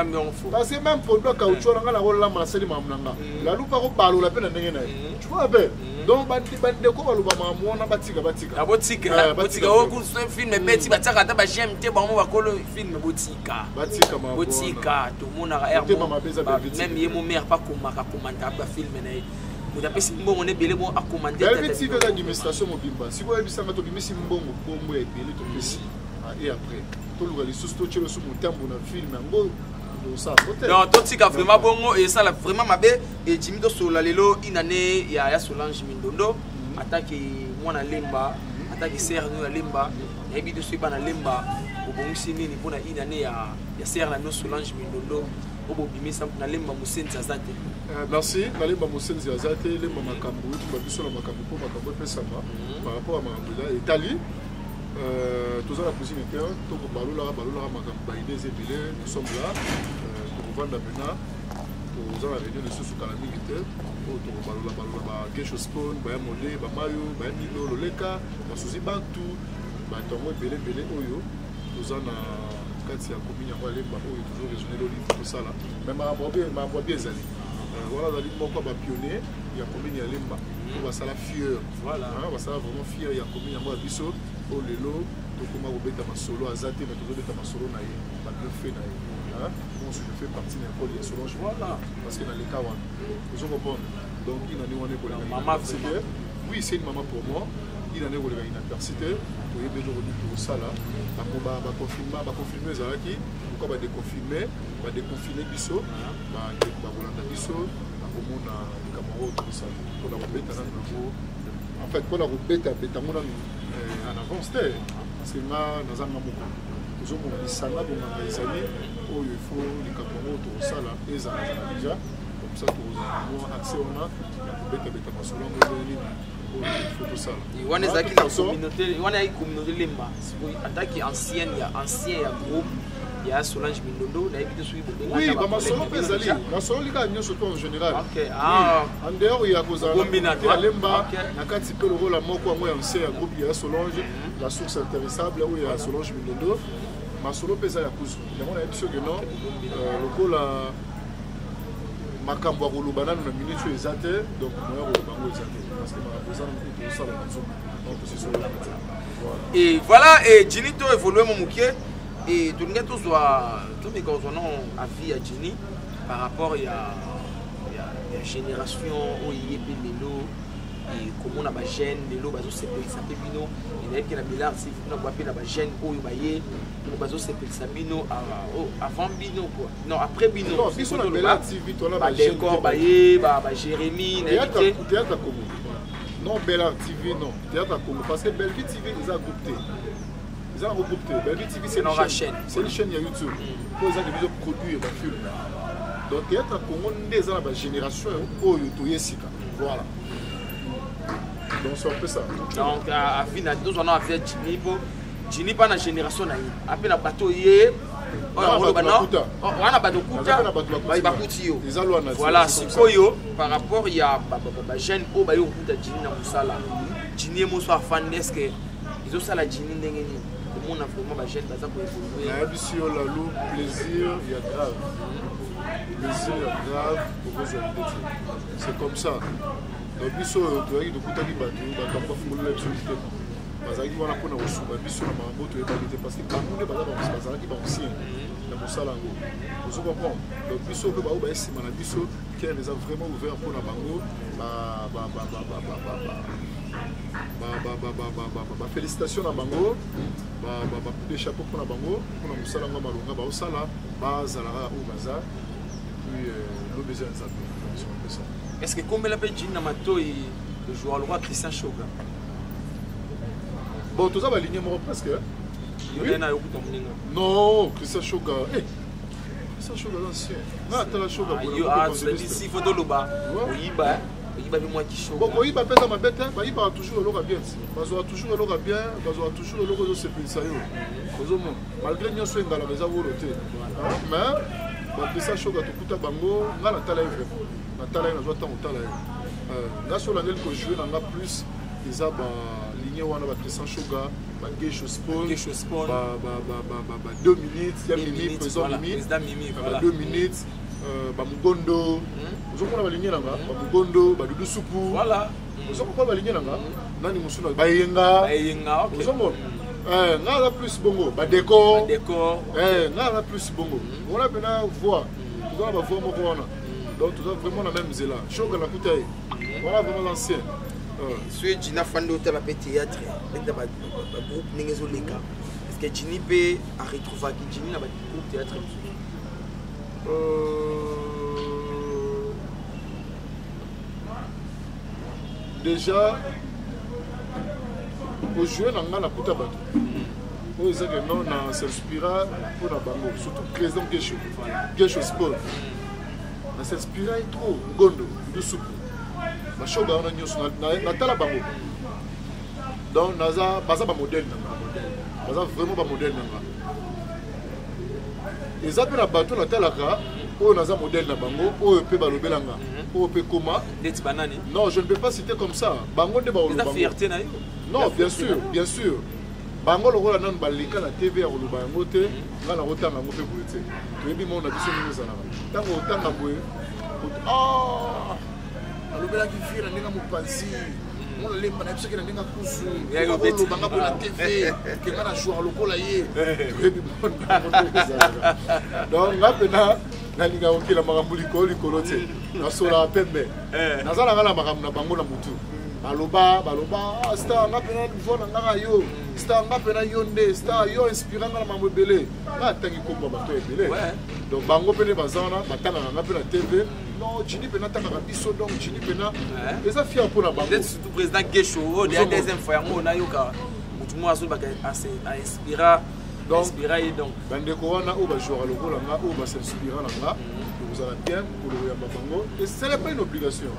parce que même pondu ka ucho nga la rola maseli mamnanga la lupa ko balo la pena ndenge na tu vois ben donc bande ko baluba mamona batika botika o ku film beti bataka ta ba GMT ba mo bakolo film botika to mona ga même yemo mère pas komaka komanda ba film na mudapesi mbongo ne bele bon a commander Belle Vie TV l'administration mobimba si vous ebisanga to bimisi mbongo kombo e bele to pesi et après to luga lisusu to chelo su mutambo na film ngo non totika vraiment bongo et ça la vraiment mabe et Jimmy do sola lelo inane ya Solange Mindondo attaque mwana lemba attaque serre no lemba et bi de so bana lemba obongisi nini pona inane ya serre na no Solange Mindondo obo bimisa na lemba musenza zate merci na lemba musenza zate lemba makambu tu biso na makambu po makambu pesama par rapport à makambu Italie tous à la cuisine interne tout balola makambu ba idées et nous sommes là pour vendre maintenant aux à la réunion de sous kalami était pour balola ba gesho spawn ba modé ba mayo ba mino loleka ba suzi bantu ba tongo belé oyo tous na kati ya commune ya Lemba oyo toujours raisonner le livre tout ça là même ma bien zali voilà zali moko ba pionnier ya commune ya Lemba on va ça la fier voilà on va ça vraiment fier ya commune ya biso o lelo to koma obeta masolo azate mais toujours beta masolo na ye ba bien fait na ye hein bon je fais partie de l'école ya Solange voilà parce que dans les cas vous comprenez donc il a ni on est pour la maman oui c'est une maman pour moi inane kolega inapercité toyebi eloko nini tokosala baconfirme ezalaki pourquoi badeconfine biso bakolanda biso nakomona likambo yango tokosala mpona kobeta nano yango en fait mpona kobeta ngo nano en avance te parce que nga nazanga moko tozomona lisanga bonganga ezali oyo ifo likambo yango tokosala ezalaka déjà comme ça tozaa accès wana ya kobeta masolo yango ezali nini wana ezalaki na communauté wana yaki communauté lemba ataki ancien ya groupe ya Solange Mindondo nayebi te soki oui bamasolo mpe ezali masolo lika nyonso to en général en dehors ya kozala lemba na kati mpe lokola moko yango ya ancien ya groupe ya Solange la source intéressable oyo ya Solange Mindondo masolo mpe eza ya kuzu yango nayebi soki non lokola makambo ya koloba nano na minute oyo eza te donc moya koloba yango eza te parce que makambo eza na kosala na nzomo donc tosisolola te et voilà et Jini to évolué mon mokie et tolinga tozwa tomeka ozwa non avis ya Jini par rapport ya génération oyo yepe lelo et komona ba jeune lelo bazosepelisa mpe bino enayebi na bilard si na kwa mpe na ba jeune oyo baye bazosepelisa bino avant bino quoi non après bino non biso na Bella TV tola ba jeune corps baye ba Jérémy nayebi te théâtre Congo non Bella TV non théâtre Congo parce que Bella TV eza groupe te eza un groupe te Bella TV c'est une chaîne ya YouTube pour eza de produire ba film donc théâtre Congo nde eza na ba génération oyo toyesika voilà donc c'est un peu ça donc à fin na deux on a fait Jini pas na génération na ye ape na bateau ye wana bato kuta bakuti yo voilà sikoyo par rapport ya ba jeune o bayo kuta Jini na musala Jini emoso afande est-ce que izosala Jini ndenge nini omona vraiment ba jeune baza ko évoluer na biso yo la lou plaisir ya grave pour vos invités c'est comme ça donc biso toyaki tokutaki bato bakambo bafungolela biso te bazalaki wana mpona kosunga biso na makambo toyebaki te parce que bango nde bazalaki bancien na mosala yango ozo comprendre donc biso mpe bao baye nsima na biso kere eza vraiment ouvert mpona bango bafélicitation na bango bacoup de chapeau mpona bango mpona mosala yango malonga baosala bazalaka oyo baza puis lobeza nzambe ça. Est-ce que comme elle appelle Jini Namatoi le joueur le roi Christian Shoga bon tout ça va aligner moi presque oui? Non Christian Shoga Christian Shoga l'ancien na tala Shoga si photo loba oyiba moi qui Shoga bon oyiba pesa mabete bayiba toujours le loga bien bazo toujours le loga bien bazo toujours le logo de ce pays yo ozomo malgré nyoso ngala beza wolote mais Christian Shoga tokuta bango ngala tala vraiment natala ye nazwa ntango otala ye nga so olangeli kojouer nanga plus eza baligne wana Christian Shoga Gesho Spawn 2 minutes ya mimi président mimi 2 minutes bamugondo ozomona baligne nanga bamugondo badudu supu ozomona baligne nanga nani mosuna bayenga ozomona nga aza plus bongo badécor nga aza plus bongo wana pena voix tozala bavoix moko wana donc tout ça vraiment la même zéla Shoga la kuta voilà vraiment l'ancien soit Jina fando ta la théâtre avec ba groupe ningezo leka est-ce que Jini peut a retrouver qui Jini na ba groupe théâtre déjà au jouer na nga la kuta bato o ezaka non na s'inspira pour na bango surtout président Gesho Sport na s'inspira trop ngondo du supu ba Shoga wana nyonso na tala bango donc naza baza ba modèle nanga baza vraiment ba modèle nanga eza pe na bato na talaka oyo naza modèle na bango oyo pe balobelanga oyo pe koma neti banani non je ne peux pas citer comme ça bango nde baoloba fierté na yo non bien sûr bango lokola nanu baleka na TV ya koloba yango te nga na kotanga yango mpe boye te toyebi mona biso ndenge ezalaka ntango otanga boye alobelaki vie na ndenge mopanzi mona lemba na biso ke na ndenge kuzu olobanga boye na TV kenga na joueur lokola ye toyebi mona ezalaka donc nga mpena nalinga kokila makambo likolo te nasolaka pembe nazalaka na makambo na bango na motu baloba star nga pena vona nga yo star nga pena yo nde star yo inspirant nga mambo belé nga tangi komba bato ebelé donc bango pene bazana batanga nga pena TV non Jini pena tanga biso donc Jini pena les affaires pour la bango peut-être surtout président Gesho de la deuxième fois ngo na yo ka mutu mo aso ba inspira donc bandeko wana o ba jouer lokola nga o ba s'inspira na nga vous allez bien pour le yamba bango et ce n'est pas une obligation.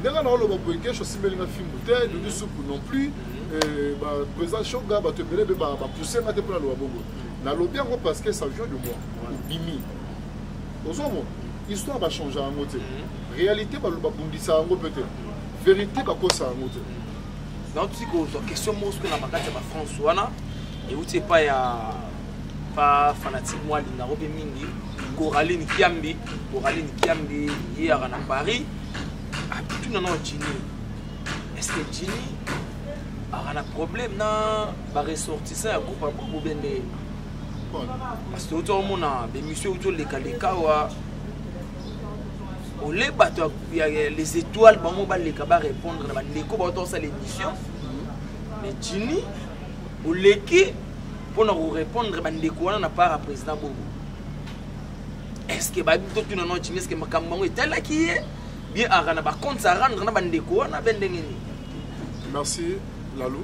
Nega na oloba boyeke chosimbeli nga film te de soupe non plus ba président Shoga ba te belé ba pousser nga te pour la loi bongo na lobi ngo parce que ça vient de moi bimi ozomo histoire va changer en côté réalité ba loba bundisa ngo peut-être vérité ba ko ça en côté donc tu ko question mosque na makati ba France wana et où c'est pas ya pas fanatique moi linga robe mingi Coraline Kiambi hier à Paris. Tout le monde Jini. Est-ce que Jini a un problème na ba ressortissant à groupe pour bende? Parce que tout le monde a des missions autour les kalikawa. On les bateaux il y a les étoiles bon ba les kaba répondre na les ko ba ça l'émission. Mais Jini au leki pour nous répondre ba ndeko na part à président Bobo. Est-ce que tout le monde est-ce que makambo est tel qui est bien à rendre par contre ça rendre na bandeko na bendengeni. Merci Lalou.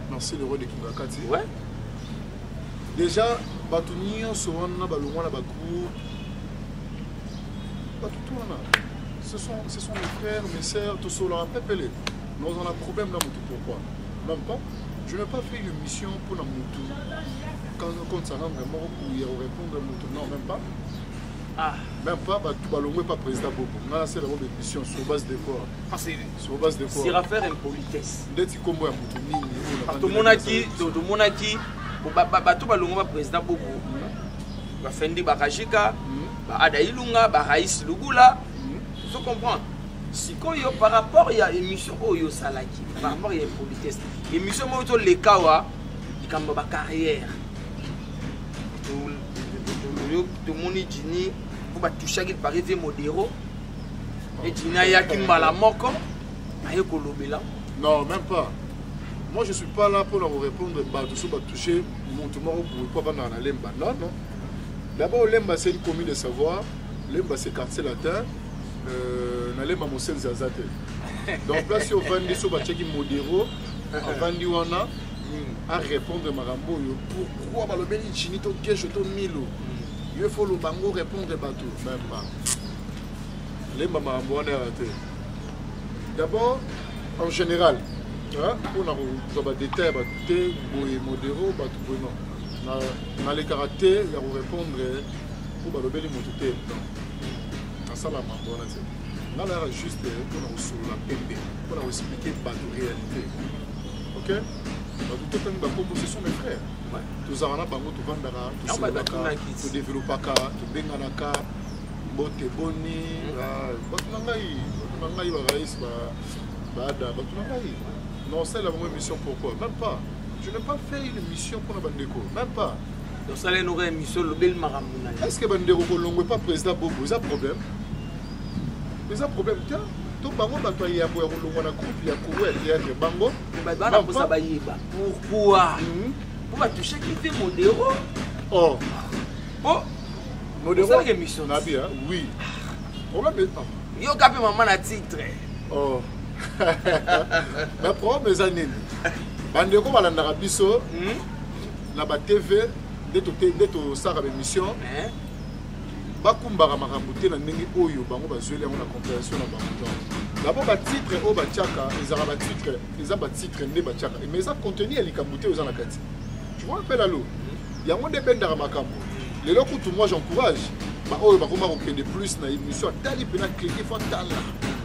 Merci le roi de Kingakati. Ouais. Déjà batunio sonna balongwa na bakou. Batutuna. Ce sont mes frères, mes sœurs, tout cela pepelé. Nous on a problème dans Moutou pourquoi? Même pas. Je n'ai pas fait une mission pour la Moutou. Quand ça rend vraiment pour y répondre à Moutou. Non, même pas. Ah. Même pas, tout ballon pas président Bobo. Là, c'est la bonne mission sur base de quoi? Sur base de quoi? C'est à faire impolitesse. Dès que comme moi, tout le monde a dit, tout ballon pas président Bobo. Va fendi bakajika, ba adailunga, ba raïs lugula. Tu comprends? Si par rapport à l'émission Oyo Salaki, par rapport à l'impolitesse, l'émission Moto Lekawa, il y a une carrière. Tout le monde est Jini, pour toucher qu'il paraît modéro. Et Jini a yaki malamoko, aïe kolobela. Non, même pas. Moi je ne suis pas là pour leur répondre, tout toucher mon tomorrow pour pas dans l'emba. Non, non. D'abord, l'emba c'est une commune de savoir, l'emba c'est quartier latin. N'allez-moi montrer les azate. Donc là, si on va dire sur qui modéro, on va dire on a à répondre à Marambo. Pourquoi le béni chinito kesh to milo? Il faut le bango répondre bateau. Même pas. Les Marambo on est arrêté. D'abord, en général, on a des terres, des modéro, bateau non. Dans les caractères, il y a répondre pour le béni mototé. Ça la mandona c'est là là juste pour nous sur la PMB pour nous expliquer pas de réalité. OK tout le temps ce sont mes frères tous en a bango to vandara to développer ka to bengana ka bote boni batunangai ba raïs ba ada batunangai non c'est la même mission pourquoi même pas je n'ai pas fait une mission pour la bandeko même pas. Donc ça les aurait émission le bel maramuna. Est-ce que bandeko kolongwe pas président Bobo ça problème? Mais un problème, tout le monde a fait un groupe, il y a un bango. Pourquoi? Pour toucher qui fait modéro. Oh. Modéro. C'est l'émission. Oui. Problème est pas. Il y a un maman à titre. Oh. Mais problème est années. Bandeko balanda biso. Na ba TV dès to sara émission. Bakumbara makambuté na ndenge oyo bango bazweli yango na compréhension na bango. D'abord ba titre o ba tiaka, ezara ba titre, eza ba titre nde ba tiaka. Mais ça contenu ya likambuté oza na kati. Tu vois un peu la lo. Yango nde bendara makambo. Lelo kutu moi j'encourage. Ba oyo ba koma kokende plus na émission tali pena cliquer faut tala.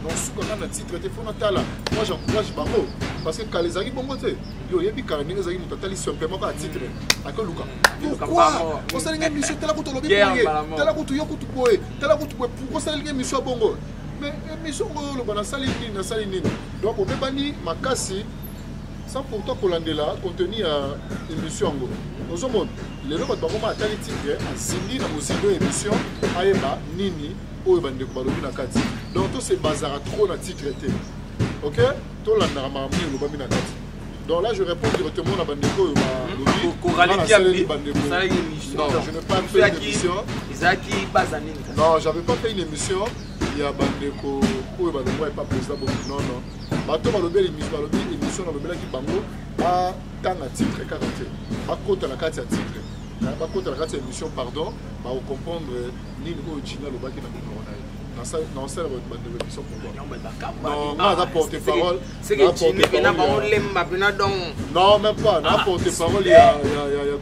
Non suka na titre te faut na tala. Moi j'encourage bango parce que quand les ari bongo te. Yo yebi kala ndenge ezaki mutatali simplement ka titre. Akoluka. Pourquoi? On s'est une émission telle que tu telle que tu yoku tu boye, telle que tu boye pour ça une émission bongo. Mais émission le bana sali na sali nini. Donc on peut bani makasi sans pourtant kolandela contenu à émission ngo. Nous sommes les lots ba koma tali titre zindi na mosido émission ayeba nini oyo bande ko balobi na kati. Donc tout c'est bazar trop na titre té. ok tolandaka makambo nini olobami na kati donc là je réponds directement à bandeko oyo non je n'ai pas fait une émission non j'avais pas fait une émission ya bandeko oyo balongwa epa président bobi non bato balobi émission nalobelaki bango batanga titre kaka te bakota na kati ya titre bakota na kati ya émission pardon baocomprendre nini oyo jina alobaki na monoko na ye nasala bandeko émission pourquoi non naza porte-parole non même pas na porte-parole ya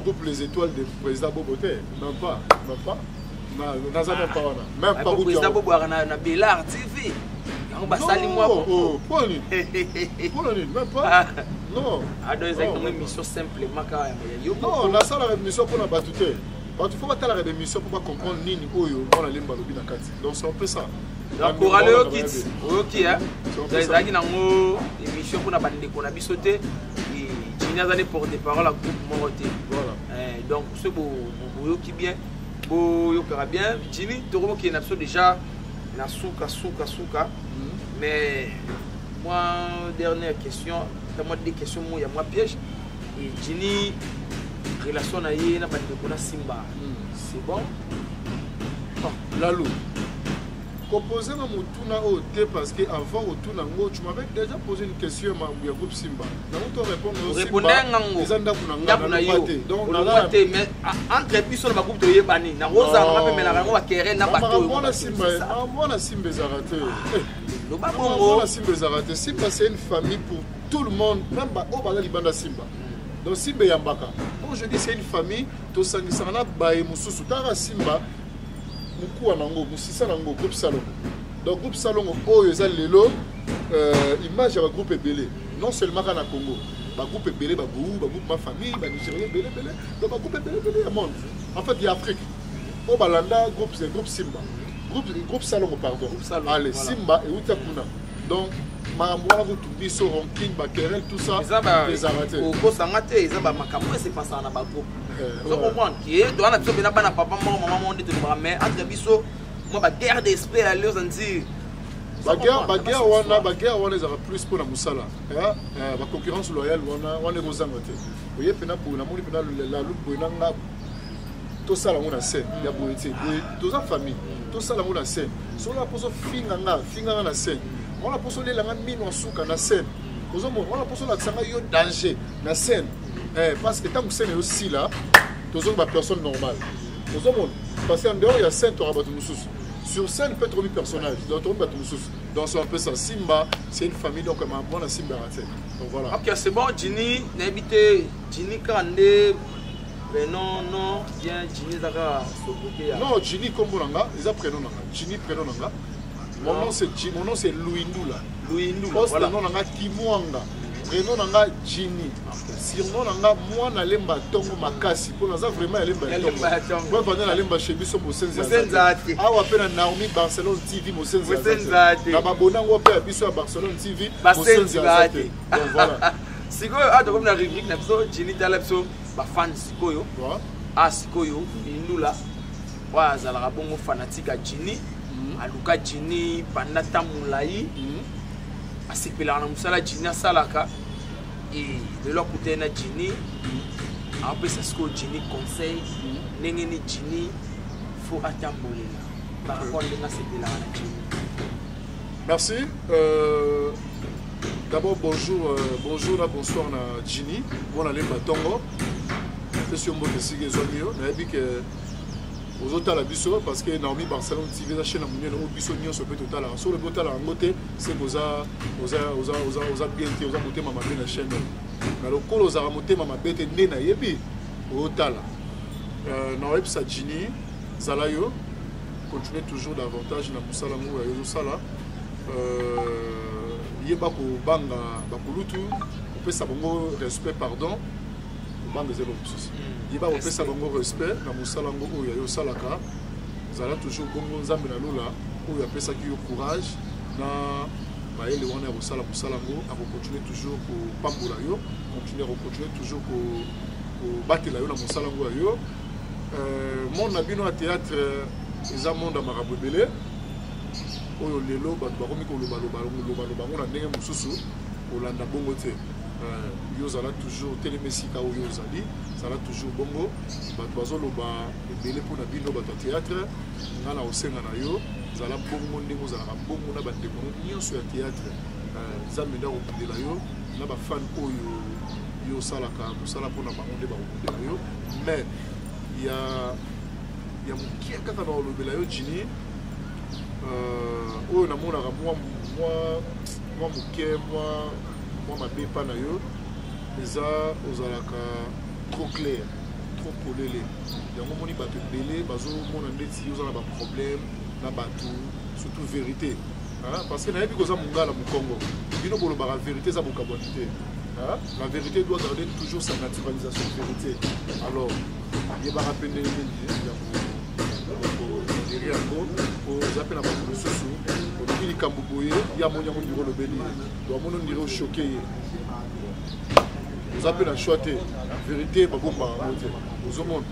groupe les étoiles de président Bobo te même pas naza même pas wana même pas président Bobo na Belar TV basali moi pour nini même pas non ado ezaki une émission simplement ka yo non nasala émission pour na bato te bato faut batala émission pour comprendre nini oyo on alimba lobi na kati donc c'est un peu ça donc korale yo kit oki hein ezaki nango émission pour na bandeko na biso te jina zane porte-parole à groupe moko te voilà donc ce boyoki bien boyokaka bien jini tokomoki na biso déjà na suka mais moi dernière question moi des questions moi ya moi piège et jini relation na ye na bandeko na Simba c'est bon Lalou composé na mutuna o te parce que avant otuna ngo tu m'avais déjà posé une question ya groupe Simba na on te répondre na yo donc na te mais entre biso na groupe to yebani na roza na pe mela ngo bakere na bato na Simba na Simba zarate le babongo na Simba zarate Simba c'est une famille pour tout le monde même ba o bala libanda Simba donc Simba yambaka quand je dis c'est une famille to sangisana ba mususu tara Simba mukuwa nango musisa nango groupe salon donc groupe salon oyo eza lelo image ya groupe ebele non seulement na Congo ba groupe ebele ba groupe ma famille ba Nigérien ebele donc ba groupe ebele ya monde en fait il y a Afrique o balanda groupe c'est groupe Simba groupe salon pardon allez Simba et utakuna donc makambo wana biso ranking ba querelle tout ça les arrêter ko sangate eza ba makambo c'est pas ça na ba groupe vous comprenez que doit na biso bena bana papa maman monde te mais entre biso moi ba guerre d'esprit à leur sentir ba guerre wana ezaka plus pour la musala ba concurrence loyale wana kozanga te oye pena pour na moni pena la lupo nanga to sala ngona scène ya boyete to za famille to sala ngona scène so la poso finga na scène on a posé la mine suka na scène on a posé la tsanga yo danger na scène parce que tant que scène est aussi là tous on personne normale parce qu'en dehors il y a scène to rabatu mususu sur scène peut être un personnage donc on rabatu mususu donc c'est un peu ça Simba c'est une famille donc comme un bon Simba raté donc voilà OK c'est bon Jini n'habité Jini Kande non bien Jini Zaka Sokoke non Jini kombo nanga ils prénom nanga Jini prénom nanga mon nom c'est Louis Ndoula. Voilà. Nom nanga Kimwanga. Prénom nanga Jini. Surnom nanga moi na lemba tongo makasi. Pour nous vraiment lemba tongo. Moi pendant la lemba chez biso Mosenza. Ah wa pena Naomi Barcelone TV Mosenza. Na babona ngo pe biso Barcelone TV Mosenza. Donc voilà. Sikoyo a comme la rubrique na biso Jini Talapso ba fan sikoyo. Ah sikoyo Ndoula. Wa zala bongo fanatique à Jini. Aluka Jini Pandata Moulaï asepela na musala Jini asalaka et de l'autre côté na Jini après c'est ce que Jini conseille nengeni Jini faut atambolela par rapport à asepela na Jini. Merci d'abord bonjour bonsoir na Jini bon aller batongo c'est un mot de sige zonio na bi que aux autres biso parce que Naomi Barcelone TV la chaîne mondiale au biso nyonso peut total sur le total en côté c'est oza bien te oza monter mama bien la chaîne na le kolo oza monter mama bete ne na yebi au total na web sa Jini zalayo continuer toujours davantage na musala ngo ya yo sala yeba ko banga ba kulutu peut sa bongo respect pardon banga zelo souci il va opérer ça bongo respect na musala ngo oyo yo salaka zala toujours bongo nzambe na lola oyo apesa ça qui yo courage na ba ele wana ya musala ngo a continuer toujours ko pambola yo continuer toujours ko batela yo na musala ngo yo monde na bino a théâtre eza monde marabout belé oyo lelo bato bakomi koloba na ndenge mosusu olanda bongo te yo zala toujours telemesika oyo ozali zala toujours bongo bato bazoloba ebele mpona bino bato ya théâtre nga na osenga na yo zala bongo ndenge ozalaka bongo na bandeko nyonso ya théâtre nzambe nde akokundela yo na bafan oyo yo osalaka mosala mpona bango nde bakokundela yo mais ya mokie kaka na olobela yo jini oyo namonaka mwa moke mwa mabe epa na yo eza ozalaka trop clair trop polele yango moni bato ebele bazomona ndeti oza na baproblème na bato surtout vérité parce que nayebi koza mongala mokongo bino bolobaka vérité eza bokabwani te la vérité doit garder toujours sa naturalisation vérité alors yebaka mpe ndenge nini yango oza mpe na bato mosusu olingi likambo boye ya moni yango ndiro olobeli doamona ndiro oshoke ye oza mpe na choix te vérité babombaka ngo te ozomona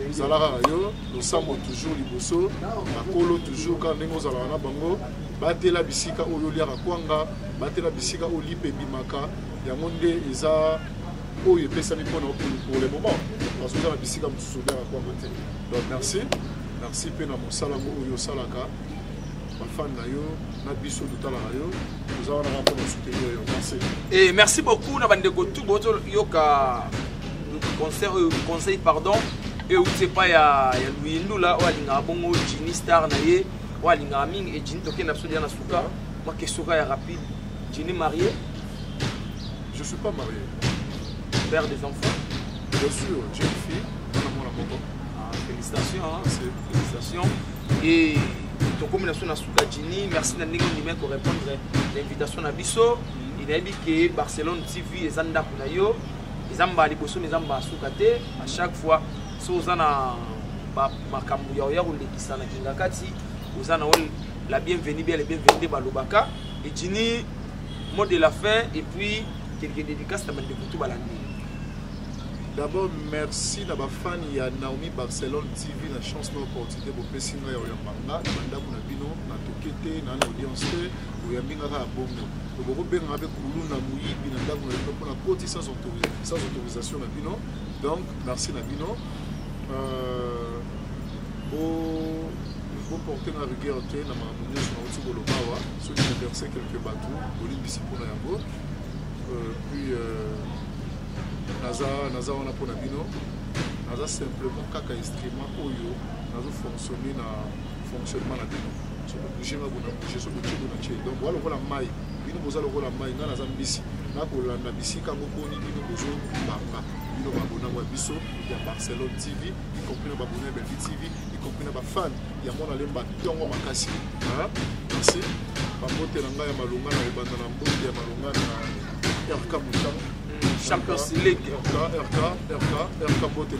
ozala kaka yo losambo toujours liboso bakolo toujours kaka ndenge ozalaka na bango batela bisika oyo oliaka kwanga batela bisika oyo lipe ebimaka yango nde eza oyo epesami mpona pour le moment parce que oza na bisika mosusu oliaka kwanga te donc merci mpe na mosala ngo oyo osalaka bafan na yo na biso totalaka yo oza wana kaka mpona soutenir yo merci et merci beaucoup na bandeko tu botoyoka conseil pardon et outi epai ya luyindula oyo alingaka bongo Jini star na ye oyo alingaka mingi e Jini tokende na biso deya na suka mwa question ka ya rapide Jini marié? Je suis pas marié. Père des enfants? Bien sûr, j'ai une fille, mon amour. Félicitations, hein? Félicitations. Et ton combinaison na suka Jini, merci na ndenge ndimé pour répondre à l'invitation na biso. Il a dit que Barcelone TV est anda kuna yo, ezamba liboso ezamba suka te à chaque fois so zana makambu ya olekisa na kingakati ozana la bienvenue bien les bienvenus balobaka et Jini mot de la fin et puis quelques dédicaces à bandeko tout balandi. D'abord, merci à ma fan ya Naomi Barcelone TV la chance na opportunité pour pesi na yo manga banda kuna bino na tokete na audience ou ya minga ka bongo. Boko benga avec kuluna muyibi na ndaku na pour na koti sans autorisation na bino. Donc merci na bino. Vous portez la rigueur na mamunyo sur na otiko lobawa, ceux qui ont versé quelques bateaux, olibisi pour na yango. Puis naza wana pona bino naza simplement kaka instrument oyo nazo fonctionner na fonctionnement na bino so bouger ma bona bouger so bouger bona che donc wala kola mai bino boza lokola mai nga naza mbisi na kolanda bisika ngoboni bino bozo banga bino babona wa biso ya Barcelone TV y compris na babona ya Belvi TV y compris na ba fan ya mona lemba tongo makasi merci bamote na ngai ya malunga na ebanda na mbote ya malunga na RK Mouchang Champions League RK Bote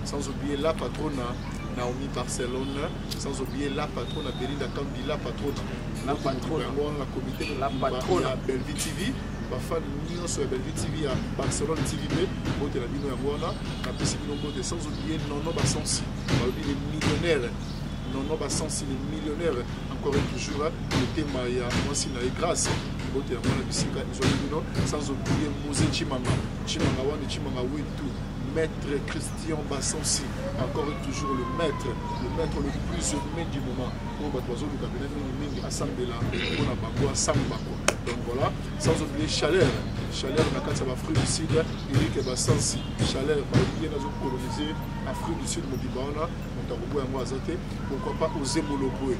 sans oublier la patronne Naomi Barcelone, sans oublier la patronne Belinda Kambi, la patronne la comité de la patronne Belvi TV, ma fan Nino sur Belvi TV à Barcelone TV, Bote la Bino Yamwana, la possibilité de sans oublier Nono Bassansi, les millionnaires. Non, Bassansi, les millionnaires, encore et toujours, le thème il y a moi si grâce. Sans oublier Mosé Chimanga Wani Chimanga Wintu, maître Christian Bassansi, encore et toujours le maître le plus aimé du moment. Pour Batoiseau, le cabinet de Assambela, pour la Bagua, Sambako. Donc voilà, sans oublier Chaleur, Nakatsa, Afrique du Sud, Eric Bassansi, Chaleur, Baoulier, nous avons colonisé Afrique du Sud, Modibana, Montarobo et Moazate, pourquoi pas oser Molopoué.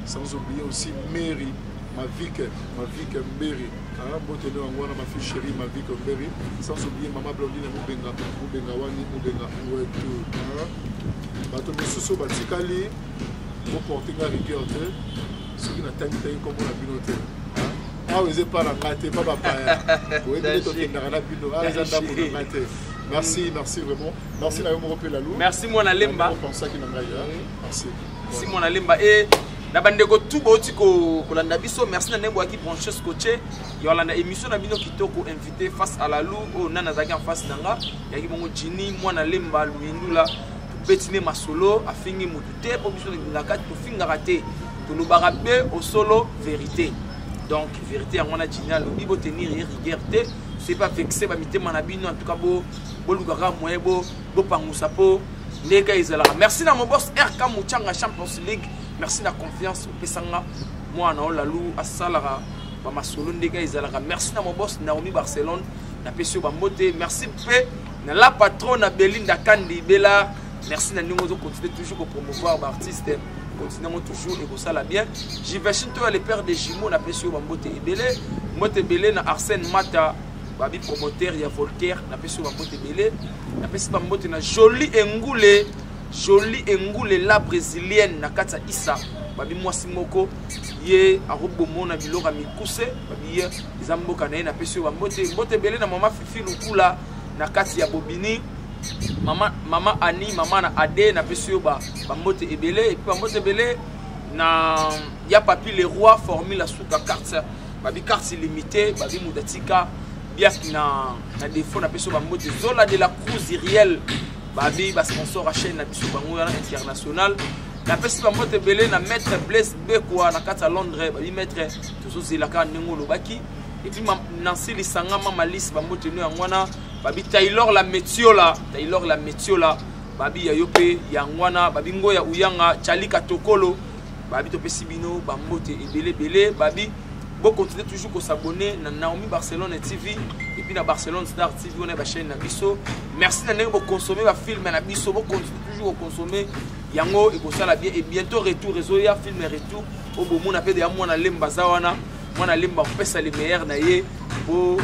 Sans oublier aussi Mary, ma vie Mary, ma fille chérie, ma vie Mary, sans oublier Maman Blondine Moubenga Wani, Moubenga Bato Moussousso Batikali, vous portez la rigueur, ceux qui n'atteignent pas comme on a vu noté. Ah, vous n'êtes pas la gâte, pas papa. Vous êtes la merci vraiment. Merci Naomi Lalou. Merci mon Alemba. Merci. Merci mon Alemba et na bandeko tout boti ko landa biso merci na nembo aki branché scotché yolanda émission na bino kitoko invité face à la lou o nana zaki en face nanga yaki bongo Jini mwana Lemba Luyindula betine masolo afingi mutute po biso ngaka to finga raté to lo barabe au solo vérité. Donc vérité en on a génial lo bibo tenir rigueur té c'est pas vexé ba mitema na bino en tout cas bo lugara moye bo pangusa po ndeka izala. Merci na mon boss RK Muchanga Champions League. Merci na confiance au pesanga moi na Lalu asalara ba masolo ndeka izala. Merci na mon boss Naomi Barcelone na pesio ba moté. Merci pe na la patronne Belinda Kandi Bella. Merci na ningo zo continuer toujours à promouvoir ba artiste. Continuons toujours et ça la bien. J'imagine toi les pères des jumeaux na pesio ba moté Ebele. Moté Belé na Arsène Mata. Babi promoteur ya Volker na peso ba moté belé na peso ba moté na Jolie Engule la brésilienne na kata Issa babi mwasi moko ye arobo mona bilora mikuse babi ye izamboka na peso ba moté belé na mama Fifi Lukula na kati ya Bobini mama Ani mama na Ade na peso ba moté ebelé et puis ba moté belé na ya papi les rois formule suka carte babi carte illimitée babi mudatika bien na défaut na peso ba mode Zola de la Cruz Iriel babi ba sponsor à chaîne na biso bango international na peso ba mode belé na maître Blaise Bekwa na kata Londres babi maître toujours zilaka nengo lobaki et puis Nancy Lisanga mama liste ba mode no ngwana babi Taylor la Metiola babi ya yope ya ngwana babi ngoya uyanga Chalika Tokolo babi to pesibino ba mode ebele babi. Bon, continuez toujours à s'abonner à Naomi Barcelone TV et puis à Barcelone Star TV, on a la chaîne Nabiso. Merci de consommer ma film Nabiso. Bon, continuez toujours à consommer Yango et ça la bien. Et bientôt retour, réseau ya film retour. Au bon mon appel de moi na lemba zawana, moi na lemba on pèse les meilleurs naie pour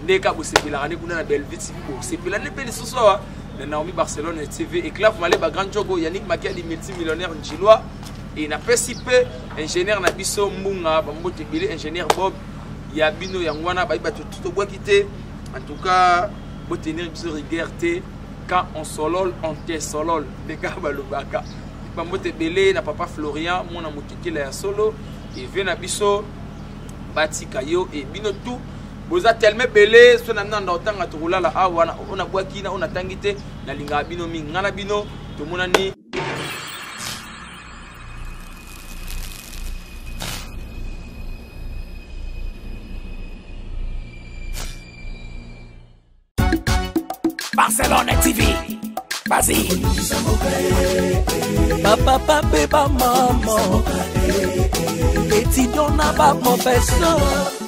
neka bo c'est la année qu'on a la belle vite bon c'est la année belle ce soir na Naomi Barcelone TV et clave malé ba grand jogo Yannick Makiadi multimillionnaire chinois. Et na PCP ingénieur na biso mbunga bambote bilé ingénieur Bob ya bino yangwana ba tout bois quitter en tout cas bo tenir biso rigueur quand on solol on te solol de ka balobaka bambote belé na papa Florian mona mutiki la solo et vient na biso batika yo et bino tout boza tellement belé so na nanda otanga to la awana ona bwaki na ona tangite na linga bino minga na bino to mona ni Barcelone TV, vas-y. Papa, maman, et tu donnes pas mon personne.